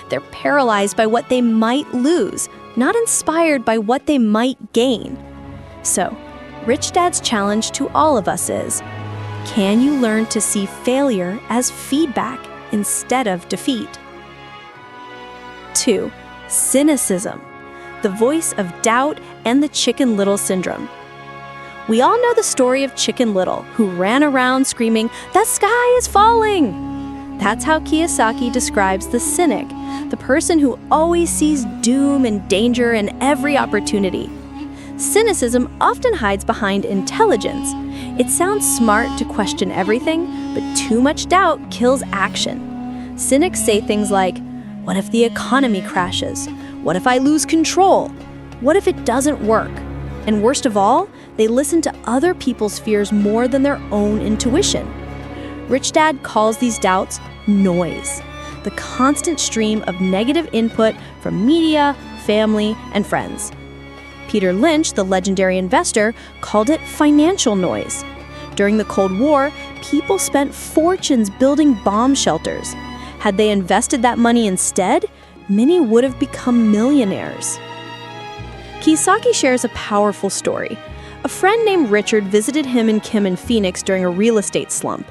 They're paralyzed by what they might lose, not inspired by what they might gain. So, Rich Dad's challenge to all of us is, can you learn to see failure as feedback instead of defeat? 2. Cynicism, the voice of doubt and the Chicken Little syndrome. We all know the story of Chicken Little, who ran around screaming, "The sky is falling!" That's how Kiyosaki describes the cynic, the person who always sees doom and danger in every opportunity. Cynicism often hides behind intelligence. It sounds smart to question everything, but too much doubt kills action. Cynics say things like, "What if the economy crashes? What if I lose control? What if it doesn't work?" And worst of all, they listen to other people's fears more than their own intuition. Rich Dad calls these doubts noise, the constant stream of negative input from media, family, and friends. Peter Lynch, the legendary investor, called it financial noise. During the Cold War, people spent fortunes building bomb shelters. Had they invested that money instead, many would have become millionaires. Kiyosaki shares a powerful story. A friend named Richard visited him and Kim in Phoenix during a real estate slump.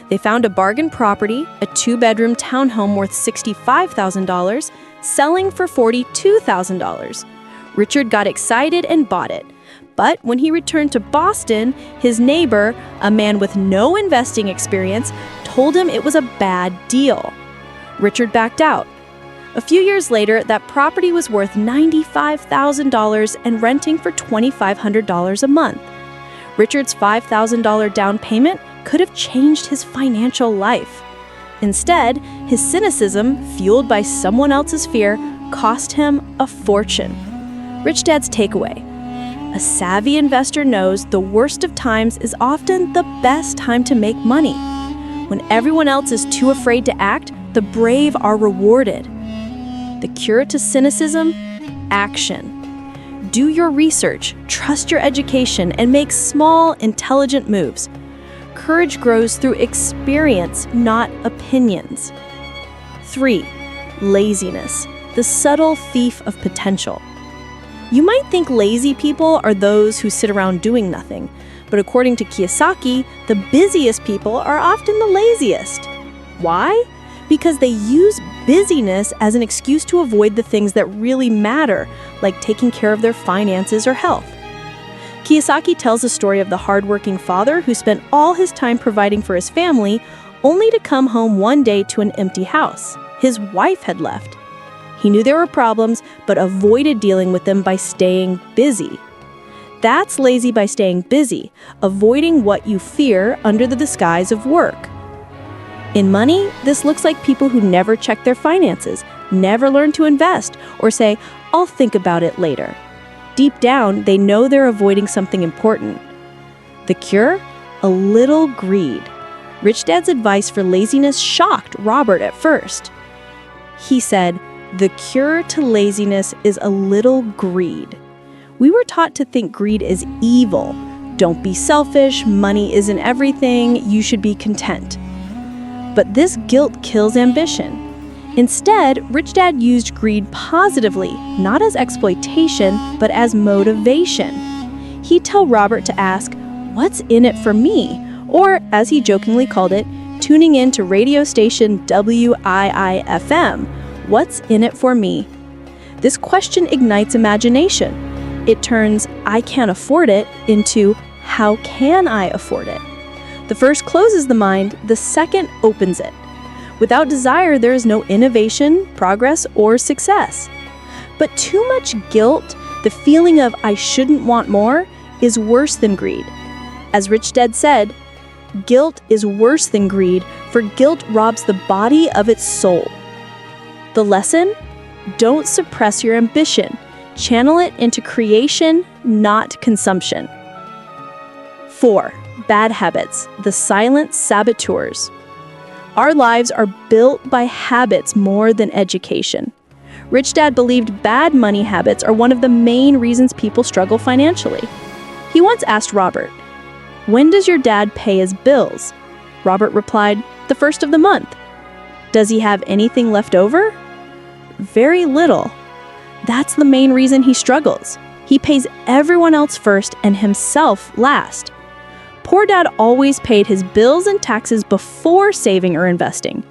They found a bargain property, a 2-bedroom townhome worth $65,000, selling for $42,000. Richard got excited and bought it. But when he returned to Boston, his neighbor, a man with no investing experience, told him it was a bad deal. Richard backed out. A few years later, that property was worth $95,000 and renting for $2,500 a month. Richard's $5,000 down payment could have changed his financial life. Instead, his cynicism, fueled by someone else's fear, cost him a fortune. Rich Dad's takeaway: a savvy investor knows the worst of times is often the best time to make money. When everyone else is too afraid to act, the brave are rewarded. The cure to cynicism? Action. Do your research, trust your education, and make small, intelligent moves. Courage grows through experience, not opinions. 3. Laziness, the subtle thief of potential. You might think lazy people are those who sit around doing nothing, but according to Kiyosaki, the busiest people are often the laziest. Why? Because they use busyness as an excuse to avoid the things that really matter, like taking care of their finances or health. Kiyosaki tells the story of the hardworking father who spent all his time providing for his family, only to come home one day to an empty house. His wife had left. He knew there were problems, but avoided dealing with them by staying busy. That's lazy by staying busy, avoiding what you fear under the disguise of work. In money, this looks like people who never check their finances, never learn to invest, or say, "I'll think about it later." Deep down, they know they're avoiding something important. The cure? A little greed. Rich Dad's advice for laziness shocked Robert at first. He said, "The cure to laziness is a little greed." We were taught to think greed is evil. Don't be selfish, money isn't everything, you should be content. But this guilt kills ambition. Instead, Rich Dad used greed positively, not as exploitation, but as motivation. He'd tell Robert to ask, "What's in it for me?" Or, as he jokingly called it, tuning in to radio station WIIFM, "What's in it for me?" This question ignites imagination. It turns "I can't afford it" into "How can I afford it?" The first closes the mind, the second opens it. Without desire, there is no innovation, progress, or success. But too much guilt, the feeling of "I shouldn't want more," is worse than greed. As Rich Dad said, guilt is worse than greed, for guilt robs the body of its soul. The lesson? Don't suppress your ambition. Channel it into creation, not consumption. 4. Bad habits, the silent saboteurs. Our lives are built by habits more than education. Rich Dad believed bad money habits are one of the main reasons people struggle financially. He once asked Robert, "When does your dad pay his bills?" Robert replied, "The first of the month." "Does he have anything left over?" "Very little." That's the main reason he struggles. He pays everyone else first and himself last. Poor Dad always paid his bills and taxes before saving or investing.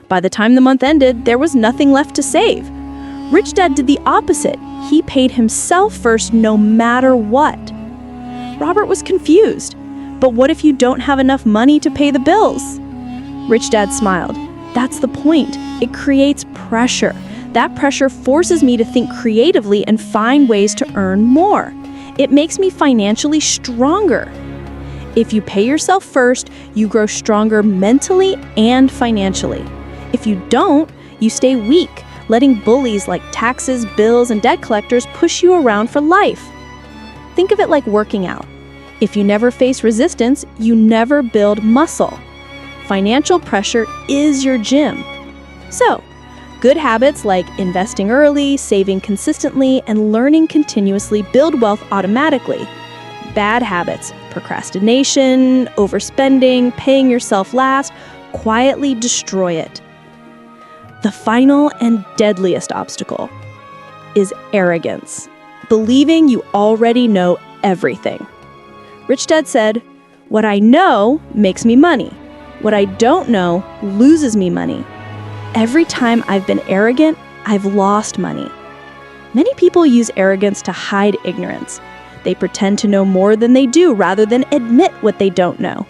By the time the month ended, there was nothing left to save. Rich Dad did the opposite. He paid himself first no matter what. Robert was confused. But what if you don't have enough money to pay the bills? Rich Dad smiled. That's the point. It creates pressure. That pressure forces me to think creatively and find ways to earn more. It makes me financially stronger. If you pay yourself first, you grow stronger mentally and financially. If you don't, you stay weak, letting bullies like taxes, bills, and debt collectors push you around for life. Think of it like working out. If you never face resistance, you never build muscle. Financial pressure is your gym. So, good habits like investing early, saving consistently, and learning continuously build wealth automatically. Bad habits, procrastination, overspending, paying yourself last, quietly destroy it. The final and deadliest obstacle is arrogance, believing you already know everything. Rich Dad said, "What I know makes me money. What I don't know loses me money. Every time I've been arrogant, I've lost money." Many people use arrogance to hide ignorance. They pretend to know more than they do rather than admit what they don't know.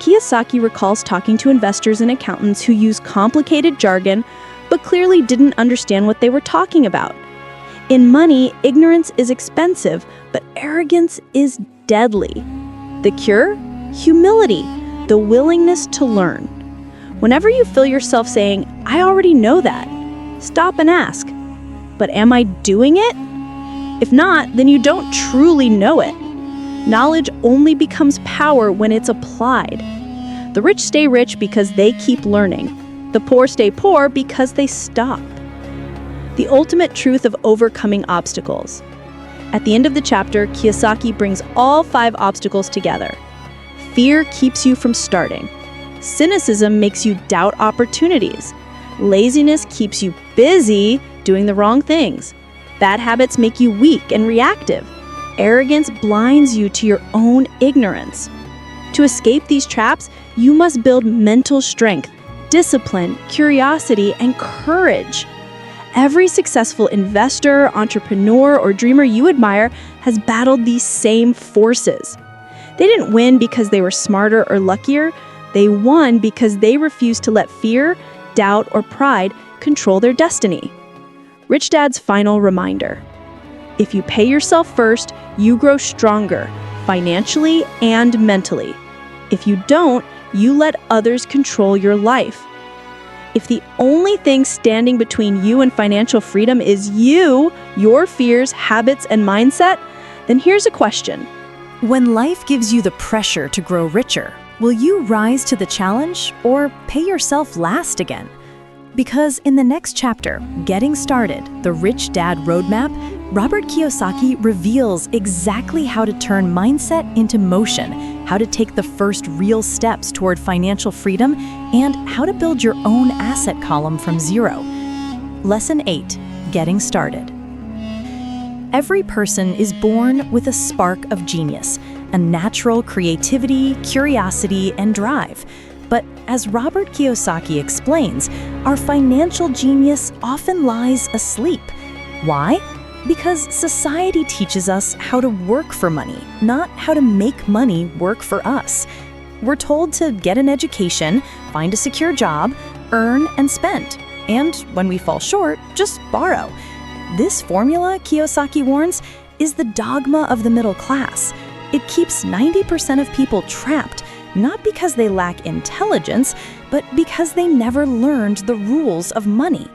Kiyosaki recalls talking to investors and accountants who use complicated jargon but clearly didn't understand what they were talking about. In money, ignorance is expensive, but arrogance is deadly. The cure? Humility, the willingness to learn. Whenever you feel yourself saying, "I already know that," stop and ask, "But am I doing it?" If not, then you don't truly know it. Knowledge only becomes power when it's applied. The rich stay rich because they keep learning. The poor stay poor because they stop. The ultimate truth of overcoming obstacles. At the end of the chapter, Kiyosaki brings all 5 obstacles together. Fear keeps you from starting. Cynicism makes you doubt opportunities. Laziness keeps you busy doing the wrong things. Bad habits make you weak and reactive. Arrogance blinds you to your own ignorance. To escape these traps, you must build mental strength, discipline, curiosity, and courage. Every successful investor, entrepreneur, or dreamer you admire has battled these same forces. They didn't win because they were smarter or luckier. They won because they refused to let fear, doubt, or pride control their destiny. Rich Dad's final reminder. If you pay yourself first, you grow stronger, financially and mentally. If you don't, you let others control your life. If the only thing standing between you and financial freedom is you, your fears, habits, and mindset, then here's a question. When life gives you the pressure to grow richer, will you rise to the challenge or pay yourself last again? Because in the next chapter, Getting Started, the Rich Dad Roadmap, Robert Kiyosaki reveals exactly how to turn mindset into motion, how to take the first real steps toward financial freedom, and how to build your own asset column from zero. Lesson 8, Getting Started. Every person is born with a spark of genius, a natural creativity, curiosity, and drive. But as Robert Kiyosaki explains, our financial genius often lies asleep. Why? Because society teaches us how to work for money, not how to make money work for us. We're told to get an education, find a secure job, earn and spend. And when we fall short, just borrow. This formula, Kiyosaki warns, is the dogma of the middle class. It keeps 90% of people trapped, not because they lack intelligence, but because they never learned the rules of money.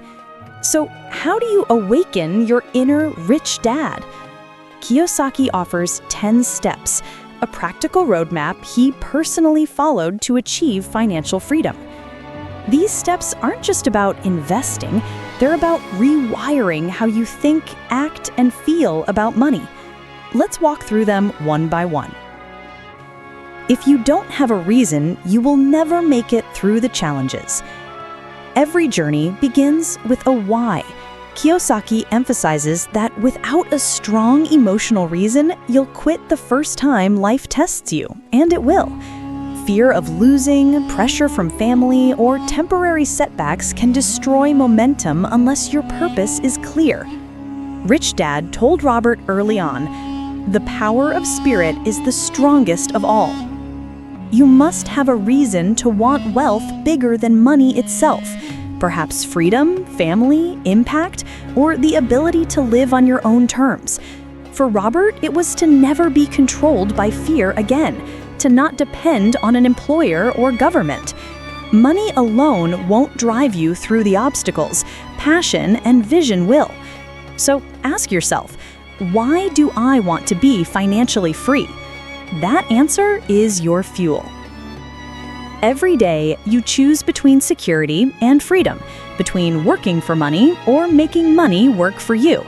So, how do you awaken your inner rich dad? Kiyosaki offers 10 steps, a practical roadmap he personally followed to achieve financial freedom. These steps aren't just about investing, they're about rewiring how you think, act, and feel about money. Let's walk through them one by one. If you don't have a reason, you will never make it through the challenges. Every journey begins with a why. Kiyosaki emphasizes that without a strong emotional reason, you'll quit the first time life tests you, and it will. Fear of losing, pressure from family, or temporary setbacks can destroy momentum unless your purpose is clear. Rich Dad told Robert early on, "The power of spirit is the strongest of all." You must have a reason to want wealth bigger than money itself. Perhaps freedom, family, impact, or the ability to live on your own terms. For Robert, it was to never be controlled by fear again, to not depend on an employer or government. Money alone won't drive you through the obstacles. Passion and vision will. So ask yourself, why do I want to be financially free? That answer is your fuel. Every day, you choose between security and freedom, between working for money or making money work for you.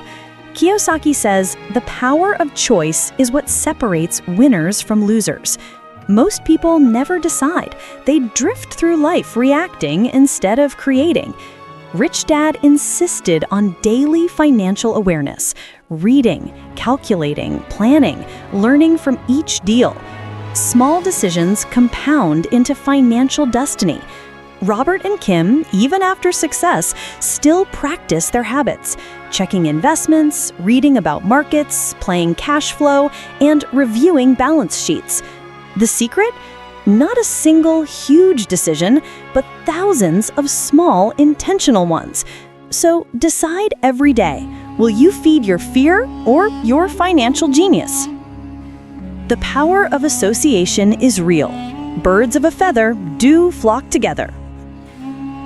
Kiyosaki says, the power of choice is what separates winners from losers. Most people never decide. They drift through life reacting instead of creating. Rich Dad insisted on daily financial awareness, reading, calculating, planning, learning from each deal. Small decisions compound into financial destiny. Robert and Kim, even after success, still practice their habits, checking investments, reading about markets, playing cash flow, and reviewing balance sheets. The secret? Not a single huge decision, but thousands of small, intentional ones. So decide every day, will you feed your fear or your financial genius? The power of association is real. Birds of a feather do flock together.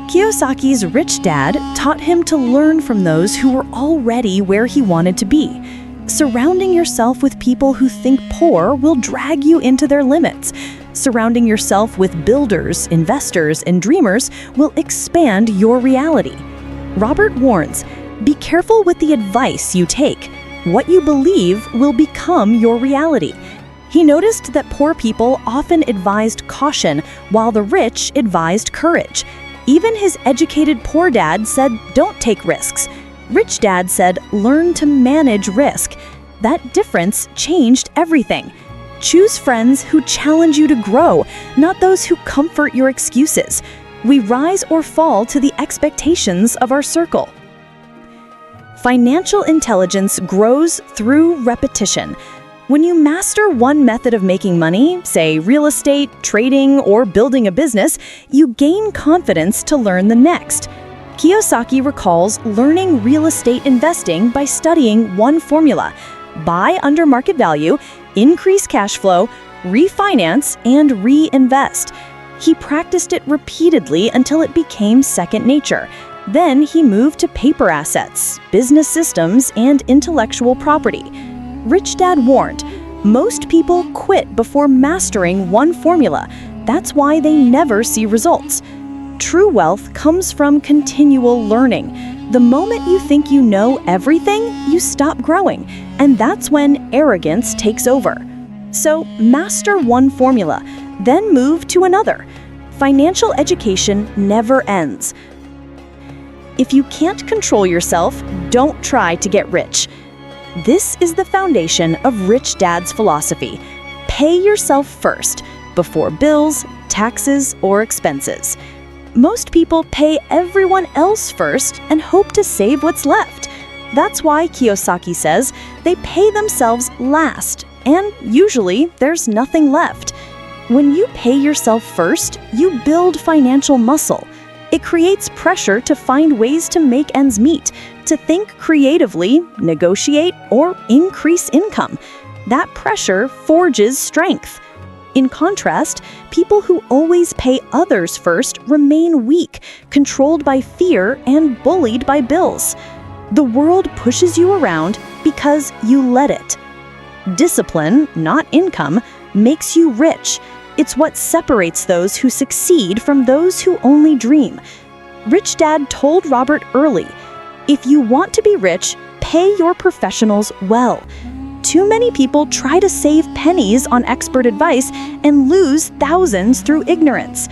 Kiyosaki's rich dad taught him to learn from those who were already where he wanted to be. Surrounding yourself with people who think poor will drag you into their limits. Surrounding yourself with builders, investors, and dreamers will expand your reality. Robert warns, be careful with the advice you take. What you believe will become your reality. He noticed that poor people often advised caution, while the rich advised courage. Even his educated poor dad said, don't take risks. Rich dad said, learn to manage risk. That difference changed everything. Choose friends who challenge you to grow, not those who comfort your excuses. We rise or fall to the expectations of our circle. Financial intelligence grows through repetition. When you master one method of making money, say real estate, trading, or building a business, you gain confidence to learn the next. Kiyosaki recalls learning real estate investing by studying one formula: buy under market value, increase cash flow, refinance, and reinvest. He practiced it repeatedly until it became second nature. Then he moved to paper assets, business systems, and intellectual property. Rich Dad warned, most people quit before mastering one formula. That's why they never see results. True wealth comes from continual learning. The moment you think you know everything, you stop growing, and that's when arrogance takes over. So master one formula, then move to another. Financial education never ends. If you can't control yourself, don't try to get rich. This is the foundation of Rich Dad's philosophy. Pay yourself first, before bills, taxes, or expenses. Most people pay everyone else first and hope to save what's left. That's why Kiyosaki says they pay themselves last, and usually there's nothing left. When you pay yourself first, you build financial muscle. It creates pressure to find ways to make ends meet, to think creatively, negotiate, or increase income. That pressure forges strength. In contrast, people who always pay others first remain weak, controlled by fear and bullied by bills. The world pushes you around because you let it. Discipline, not income, makes you rich. It's what separates those who succeed from those who only dream. Rich Dad told Robert early, "If you want to be rich, pay your professionals well." Too many people try to save pennies on expert advice and lose thousands through ignorance.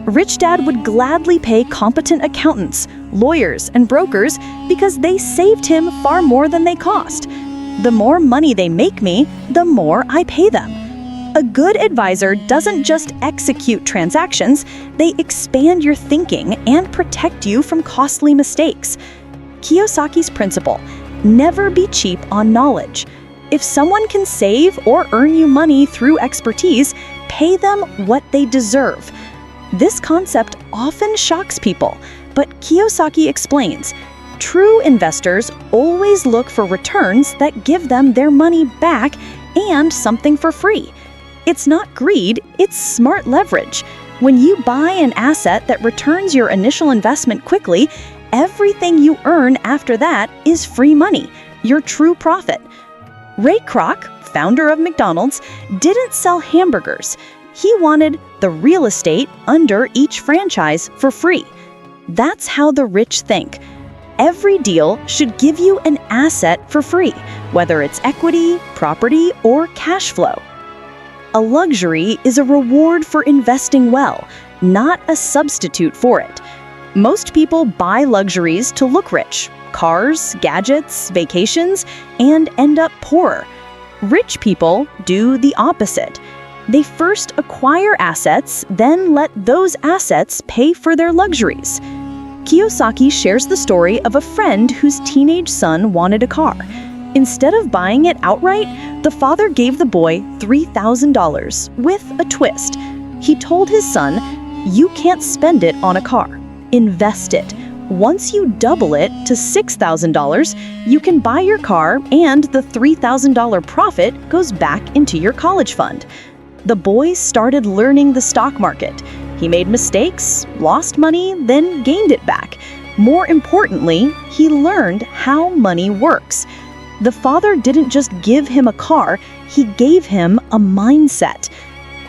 Rich Dad would gladly pay competent accountants, lawyers, and brokers because they saved him far more than they cost. The more money they make me, the more I pay them. A good advisor doesn't just execute transactions, they expand your thinking and protect you from costly mistakes. Kiyosaki's principle: never be cheap on knowledge. If someone can save or earn you money through expertise, pay them what they deserve. This concept often shocks people, but Kiyosaki explains, true investors always look for returns that give them their money back and something for free. It's not greed, it's smart leverage. When you buy an asset that returns your initial investment quickly, everything you earn after that is free money, your true profit. Ray Kroc, founder of McDonald's, didn't sell hamburgers. He wanted the real estate under each franchise for free. That's how the rich think. Every deal should give you an asset for free, whether it's equity, property, or cash flow. A luxury is a reward for investing well, not a substitute for it. Most people buy luxuries to look rich: cars, gadgets, vacations, and end up poorer. Rich people do the opposite. They first acquire assets, then let those assets pay for their luxuries. Kiyosaki shares the story of a friend whose teenage son wanted a car. Instead of buying it outright, the father gave the boy $3,000 with a twist. He told his son, "You can't spend it on a car. Invest it. Once you double it to $6,000, you can buy your car and the $3,000 profit goes back into your college fund." The boy started learning the stock market. He made mistakes, lost money, then gained it back. More importantly, he learned how money works. The father didn't just give him a car, he gave him a mindset.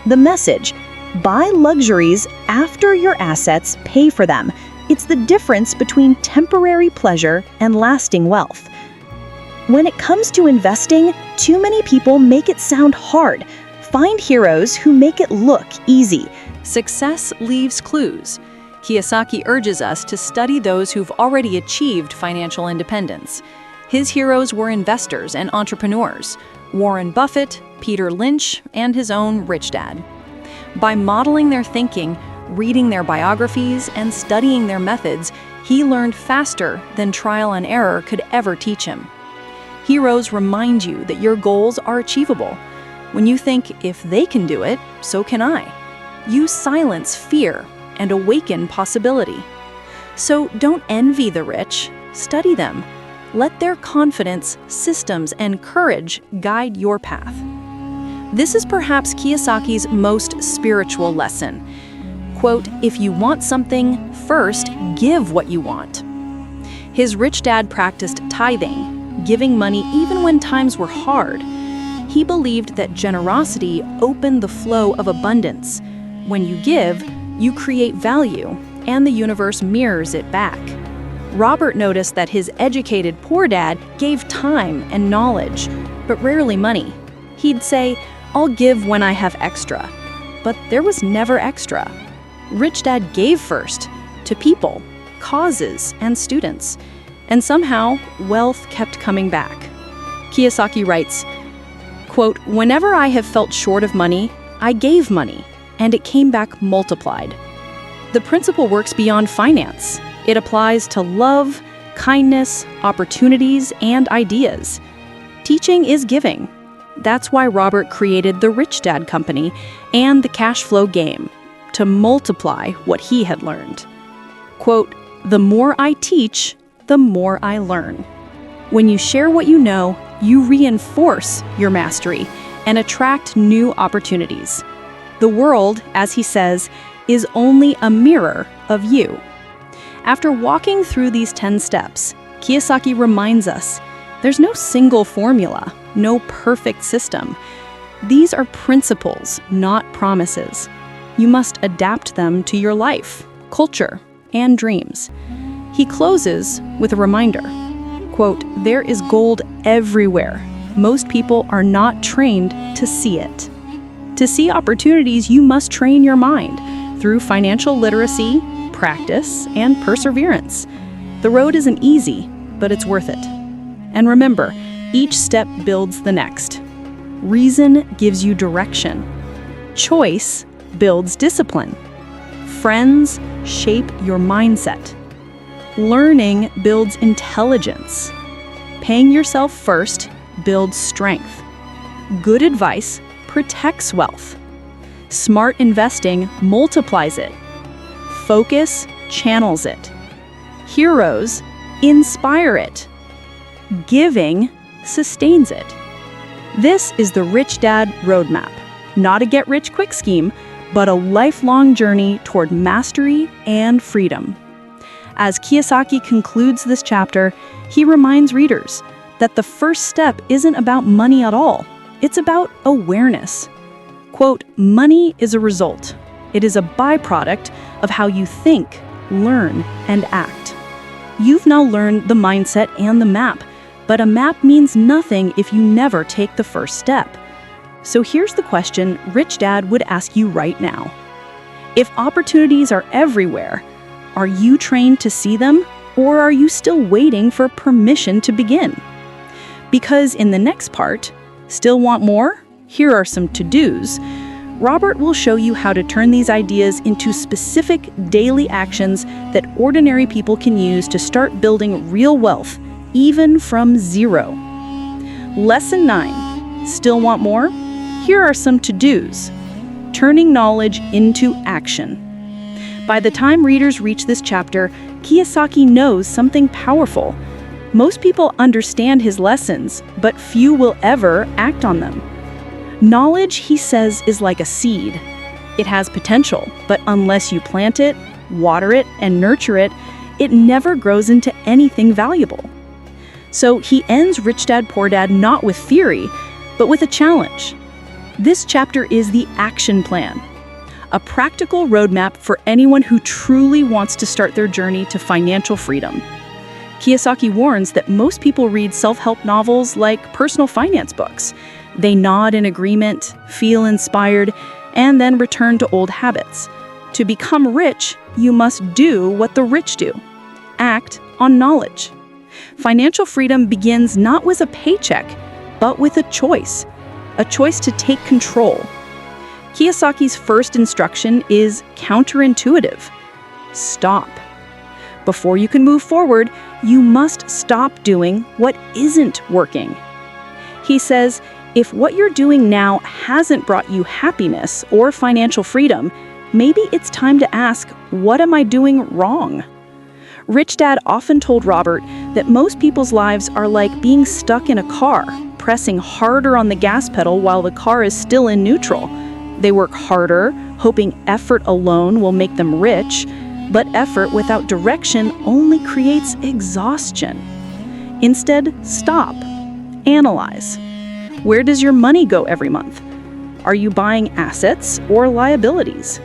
The message: buy luxuries after your assets pay for them. It's the difference between temporary pleasure and lasting wealth. When it comes to investing, too many people make it sound hard. Find heroes who make it look easy. Success leaves clues. Kiyosaki urges us to study those who've already achieved financial independence. His heroes were investors and entrepreneurs: Warren Buffett, Peter Lynch, and his own Rich Dad. By modeling their thinking, reading their biographies, and studying their methods, he learned faster than trial and error could ever teach him. Heroes remind you that your goals are achievable. When you think, if they can do it, so can I, you silence fear and awaken possibility. So don't envy the rich, study them. Let their confidence, systems, and courage guide your path. This is perhaps Kiyosaki's most spiritual lesson. Quote, "If you want something, first give what you want." His rich dad practiced tithing, giving money even when times were hard. He believed that generosity opened the flow of abundance. When you give, you create value, and the universe mirrors it back. Robert noticed that his educated poor dad gave time and knowledge, but rarely money. He'd say, "I'll give when I have extra." But there was never extra. Rich Dad gave first, to people, causes, and students. And somehow, wealth kept coming back. Kiyosaki writes, quote, "Whenever I have felt short of money, I gave money, and it came back multiplied." The principle works beyond finance. It applies to love, kindness, opportunities, and ideas. Teaching is giving. That's why Robert created the Rich Dad Company and the cash flow game, to multiply what he had learned. Quote, "The more I teach, the more I learn." When you share what you know, you reinforce your mastery and attract new opportunities. The world, as he says, is only a mirror of you. After walking through these 10 steps, Kiyosaki reminds us there's no single formula, no perfect system. These are principles, not promises. You must adapt them to your life, culture, and dreams. He closes with a reminder, quote, "There is gold everywhere. Most people are not trained to see it." To see opportunities, you must train your mind through financial literacy, practice, and perseverance. The road isn't easy, but it's worth it. And remember, each step builds the next. Reason gives you direction. Choice builds discipline. Friends shape your mindset. Learning builds intelligence. Paying yourself first builds strength. Good advice protects wealth. Smart investing multiplies it. Focus channels it. Heroes inspire it. Giving sustains it. This is the Rich Dad Roadmap, not a get-rich-quick scheme, but a lifelong journey toward mastery and freedom. As Kiyosaki concludes this chapter, he reminds readers that the first step isn't about money at all. It's about awareness. Quote, "Money is a result. It is a byproduct of how you think, learn, and act." You've now learned the mindset and the map, but a map means nothing if you never take the first step. So here's the question Rich Dad would ask you right now. If opportunities are everywhere, are you trained to see them, or are you still waiting for permission to begin? Because in the next part, Still want more? Here are some to-dos. Robert will show you how to turn these ideas into specific daily actions that ordinary people can use to start building real wealth, even from zero. Lesson 9. Still want more? Here are some to-dos. Turning knowledge into action. By the time readers reach this chapter, Kiyosaki knows something powerful. Most people understand his lessons, but few will ever act on them. Knowledge, he says, is like a seed. It has potential, but unless you plant it, water it, and nurture it, it never grows into anything valuable. So he ends Rich Dad, Poor Dad not with theory, but with a challenge. This chapter is the action plan, a practical roadmap for anyone who truly wants to start their journey to financial freedom. Kiyosaki warns that most people read self-help novels like personal finance books. They nod in agreement, feel inspired, and then return to old habits. To become rich, you must do what the rich do. Act on knowledge. Financial freedom begins not with a paycheck, but with a choice to take control. Kiyosaki's first instruction is counterintuitive. Stop. Before you can move forward, you must stop doing what isn't working. He says, if what you're doing now hasn't brought you happiness or financial freedom, maybe it's time to ask, what am I doing wrong? Rich Dad often told Robert that most people's lives are like being stuck in a car, pressing harder on the gas pedal while the car is still in neutral. They work harder, hoping effort alone will make them rich, but effort without direction only creates exhaustion. Instead, stop. Analyze. Where does your money go every month? Are you buying assets or liabilities?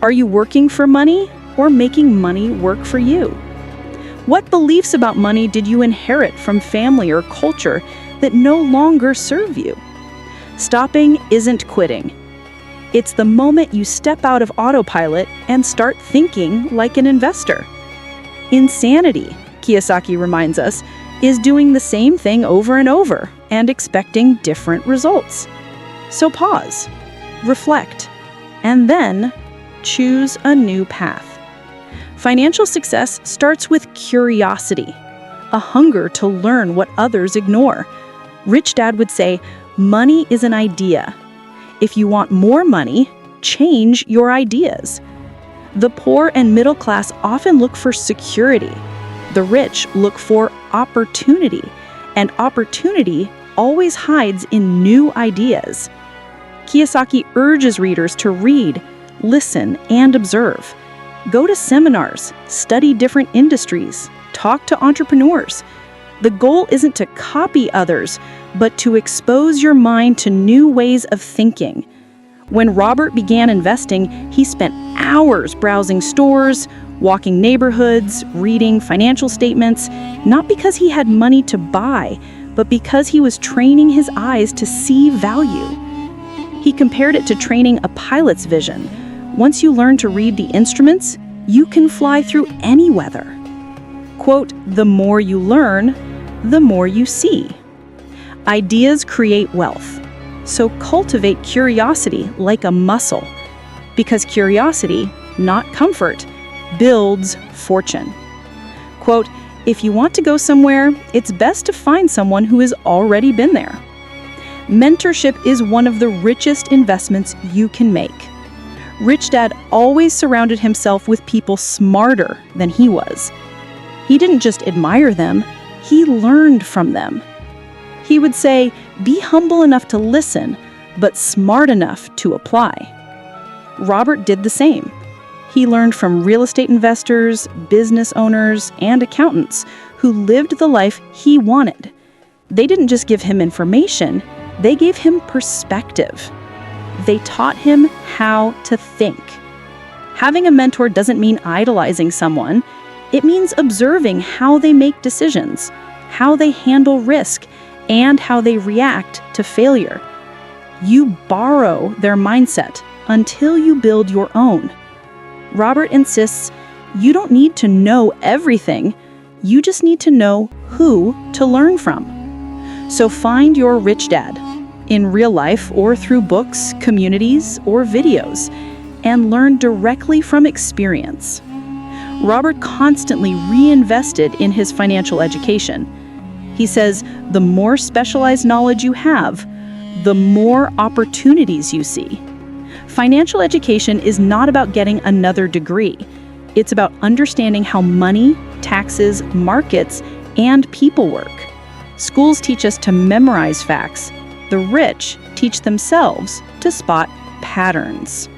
Are you working for money or making money work for you? What beliefs about money did you inherit from family or culture that no longer serve you? Stopping isn't quitting. It's the moment you step out of autopilot and start thinking like an investor. Insanity, Kiyosaki reminds us, is doing the same thing over and over and expecting different results. So pause, reflect, and then choose a new path. Financial success starts with curiosity, a hunger to learn what others ignore. Rich Dad would say, money is an idea. If you want more money, change your ideas. The poor and middle class often look for security. The rich look for opportunity. and opportunity always hides in new ideas. Kiyosaki urges readers to read, listen, and observe. Go to seminars, study different industries, talk to entrepreneurs. The goal isn't to copy others, but to expose your mind to new ways of thinking. When Robert began investing, he spent hours browsing stores, walking neighborhoods, reading financial statements, not because he had money to buy, but because he was training his eyes to see value. He compared it to training a pilot's vision. Once you learn to read the instruments, you can fly through any weather. Quote, "The more you learn, the more you see." Ideas create wealth. So cultivate curiosity like a muscle, because curiosity, not comfort, builds fortune. Quote, "If you want to go somewhere, it's best to find someone who has already been there." Mentorship is one of the richest investments you can make. Rich Dad always surrounded himself with people smarter than he was. He didn't just admire them, he learned from them. He would say, "Be humble enough to listen, but smart enough to apply." Robert did the same. He learned from real estate investors, business owners, and accountants who lived the life he wanted. They didn't just give him information, they gave him perspective. They taught him how to think. Having a mentor doesn't mean idolizing someone. It means observing how they make decisions, how they handle risk, and how they react to failure. You borrow their mindset until you build your own. Robert insists you don't need to know everything, you just need to know who to learn from. So find your rich dad, in real life or through books, communities, or videos, and learn directly from experience. Robert constantly reinvested in his financial education. He says, the more specialized knowledge you have, the more opportunities you see. Financial education is not about getting another degree. It's about understanding how money, taxes, markets, and people work. Schools teach us to memorize facts. The rich teach themselves to spot patterns.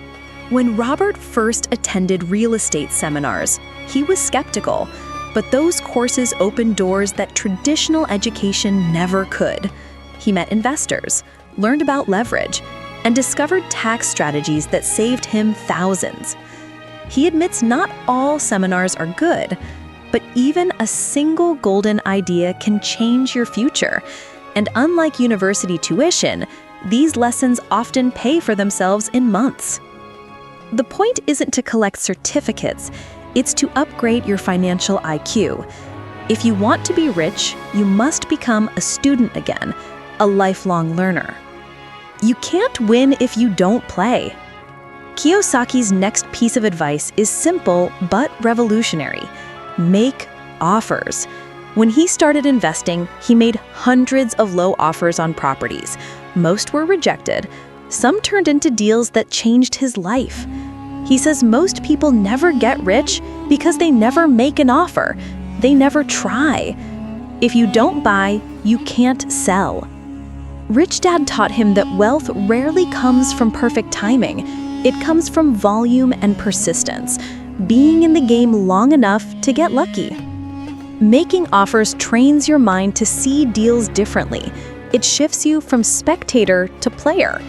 When Robert first attended real estate seminars, he was skeptical, but those courses opened doors that traditional education never could. He met investors, learned about leverage, and discovered tax strategies that saved him thousands. He admits not all seminars are good, but even a single golden idea can change your future. And unlike university tuition, these lessons often pay for themselves in months. The point isn't to collect certificates, it's to upgrade your financial IQ. If you want to be rich, you must become a student again, a lifelong learner. You can't win if you don't play. Kiyosaki's next piece of advice is simple but revolutionary. Make offers. When he started investing, he made hundreds of low offers on properties. Most were rejected. Some turned into deals that changed his life. He says most people never get rich because they never make an offer. They never try. If you don't buy, you can't sell. Rich Dad taught him that wealth rarely comes from perfect timing. It comes from volume and persistence, being in the game long enough to get lucky. Making offers trains your mind to see deals differently. It shifts you from spectator to player.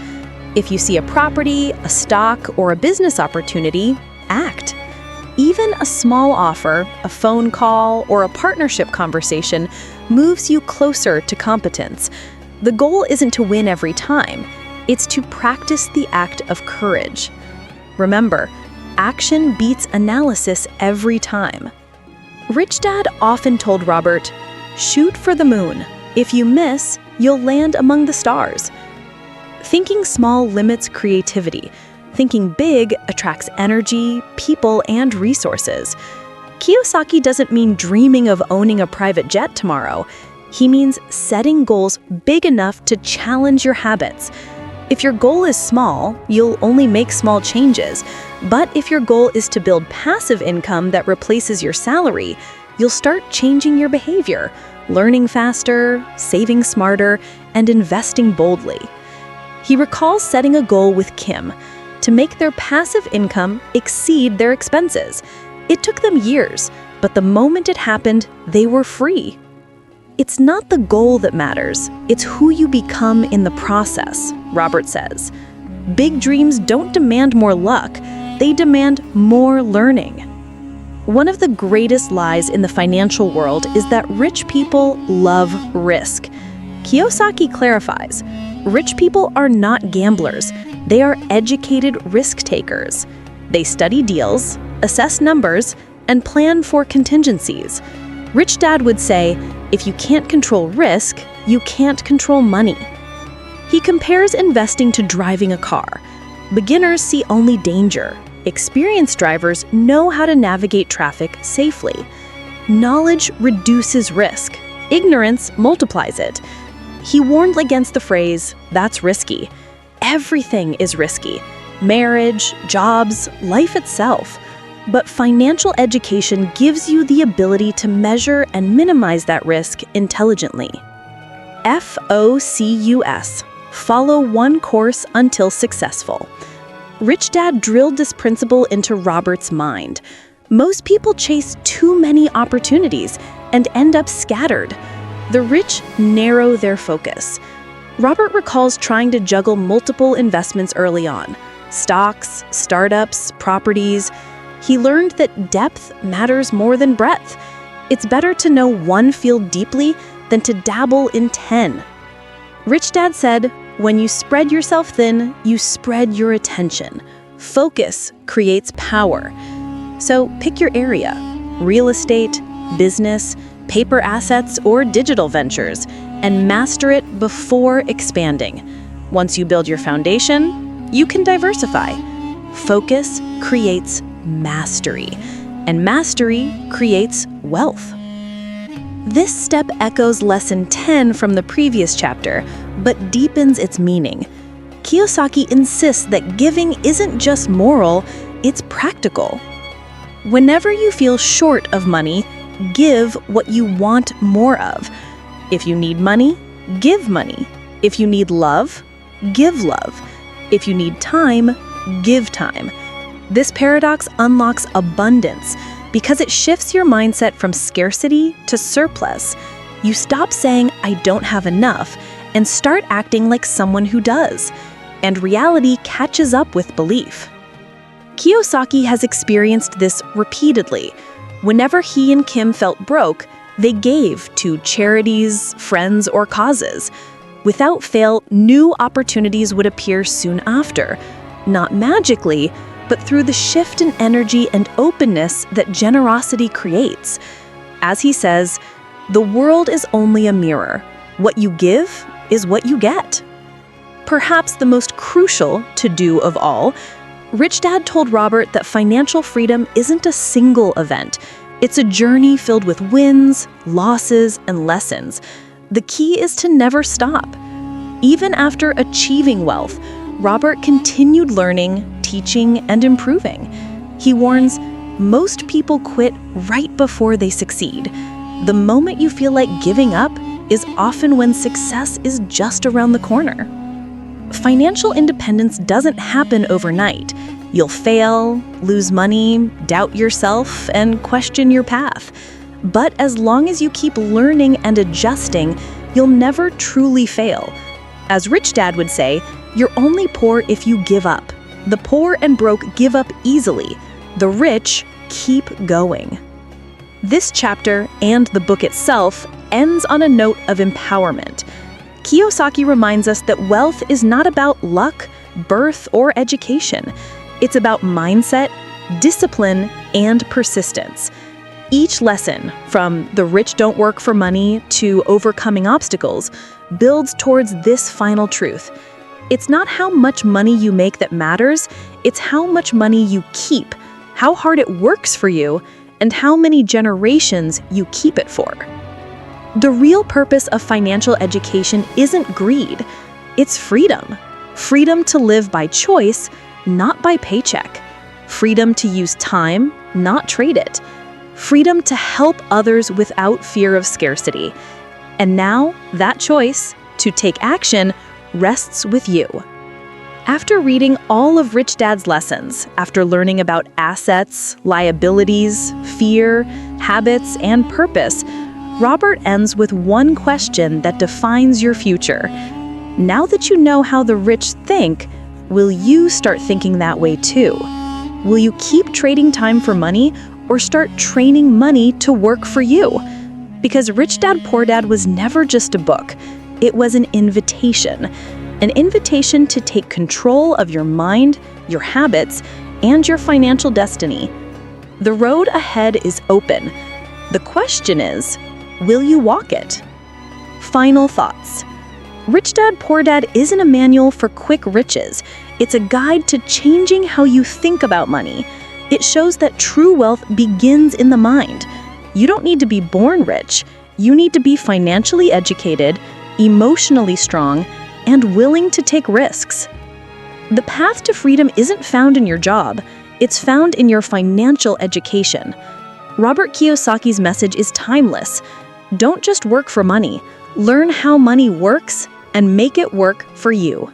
If you see a property, a stock, or a business opportunity, act. Even a small offer, a phone call, or a partnership conversation moves you closer to competence. The goal isn't to win every time. It's to practice the act of courage. Remember, action beats analysis every time. Rich Dad often told Robert, "Shoot for the moon. If you miss, you'll land among the stars." Thinking small limits creativity. Thinking big attracts energy, people, and resources. Kiyosaki doesn't mean dreaming of owning a private jet tomorrow. He means setting goals big enough to challenge your habits. If your goal is small, you'll only make small changes. But if your goal is to build passive income that replaces your salary, you'll start changing your behavior. learning faster, saving smarter, and investing boldly. He recalls setting a goal with Kim to make their passive income exceed their expenses. It took them years, but the moment it happened, they were free. It's not the goal that matters, it's who you become in the process, Robert says. Big dreams don't demand more luck, they demand more learning. One of the greatest lies in the financial world is that rich people love risk. Kiyosaki clarifies, rich people are not gamblers, they are educated risk takers. They study deals, assess numbers, and plan for contingencies. Rich Dad would say, if you can't control risk, you can't control money. He compares investing to driving a car. Beginners see only danger. Experienced drivers know how to navigate traffic safely. Knowledge reduces risk. Ignorance multiplies it. He warned against the phrase, that's risky. Everything is risky. Marriage, jobs, life itself. But financial education gives you the ability to measure and minimize that risk intelligently. FOCUS. Follow one course until successful. Rich Dad drilled this principle into Robert's mind. Most people chase too many opportunities and end up scattered. The rich narrow their focus. Robert recalls trying to juggle multiple investments early on: stocks, startups, properties. He learned that depth matters more than breadth. It's better to know one field deeply than to dabble in 10. Rich Dad said, when you spread yourself thin, you spread your attention. Focus creates power. So pick your area: real estate, business, paper assets, or digital ventures, and master it before expanding. Once you build your foundation, you can diversify. Focus creates mastery, and mastery creates wealth. This step echoes lesson 10 from the previous chapter, but deepens its meaning. Kiyosaki insists that giving isn't just moral, it's practical. Whenever you feel short of money, give what you want more of. If you need money, give money. If you need love, give love. If you need time, give time. This paradox unlocks abundance because it shifts your mindset from scarcity to surplus. You stop saying, I don't have enough, and start acting like someone who does. And reality catches up with belief. Kiyosaki has experienced this repeatedly. Whenever he and Kim felt broke, they gave to charities, friends, or causes. Without fail, new opportunities would appear soon after. Not magically, but through the shift in energy and openness that generosity creates. As he says, the world is only a mirror. What you give is what you get. Perhaps the most crucial to-do of all, Rich Dad told Robert that financial freedom isn't a single event. It's a journey filled with wins, losses, and lessons. The key is to never stop. Even after achieving wealth, Robert continued learning, teaching, and improving. He warns, most people quit right before they succeed. The moment you feel like giving up is often when success is just around the corner. Financial independence doesn't happen overnight. You'll fail, lose money, doubt yourself, and question your path. But as long as you keep learning and adjusting, you'll never truly fail. As Rich Dad would say, you're only poor if you give up. The poor and broke give up easily. The rich keep going. This chapter, and the book itself, ends on a note of empowerment. Kiyosaki reminds us that wealth is not about luck, birth, or education. It's about mindset, discipline, and persistence. Each lesson, from the rich don't work for money to overcoming obstacles, builds towards this final truth. It's not how much money you make that matters, it's how much money you keep, how hard it works for you, and how many generations you keep it for. The real purpose of financial education isn't greed, it's freedom. Freedom to live by choice, not by paycheck. Freedom to use time, not trade it. Freedom to help others without fear of scarcity. And now, that choice, to take action, rests with you. After reading all of Rich Dad's lessons, after learning about assets, liabilities, fear, habits, and purpose, Robert ends with one question that defines your future. Now that you know how the rich think, will you start thinking that way too? Will you keep trading time for money or start training money to work for you? Because Rich Dad, Poor Dad was never just a book. It was an invitation to take control of your mind, your habits, and your financial destiny. The road ahead is open. The question is, will you walk it? Final thoughts. Rich Dad, Poor Dad isn't a manual for quick riches. It's a guide to changing how you think about money. It shows that true wealth begins in the mind. You don't need to be born rich. You need to be financially educated, emotionally strong, and willing to take risks. The path to freedom isn't found in your job. It's found in your financial education. Robert Kiyosaki's message is timeless. Don't just work for money. Learn how money works and make it work for you.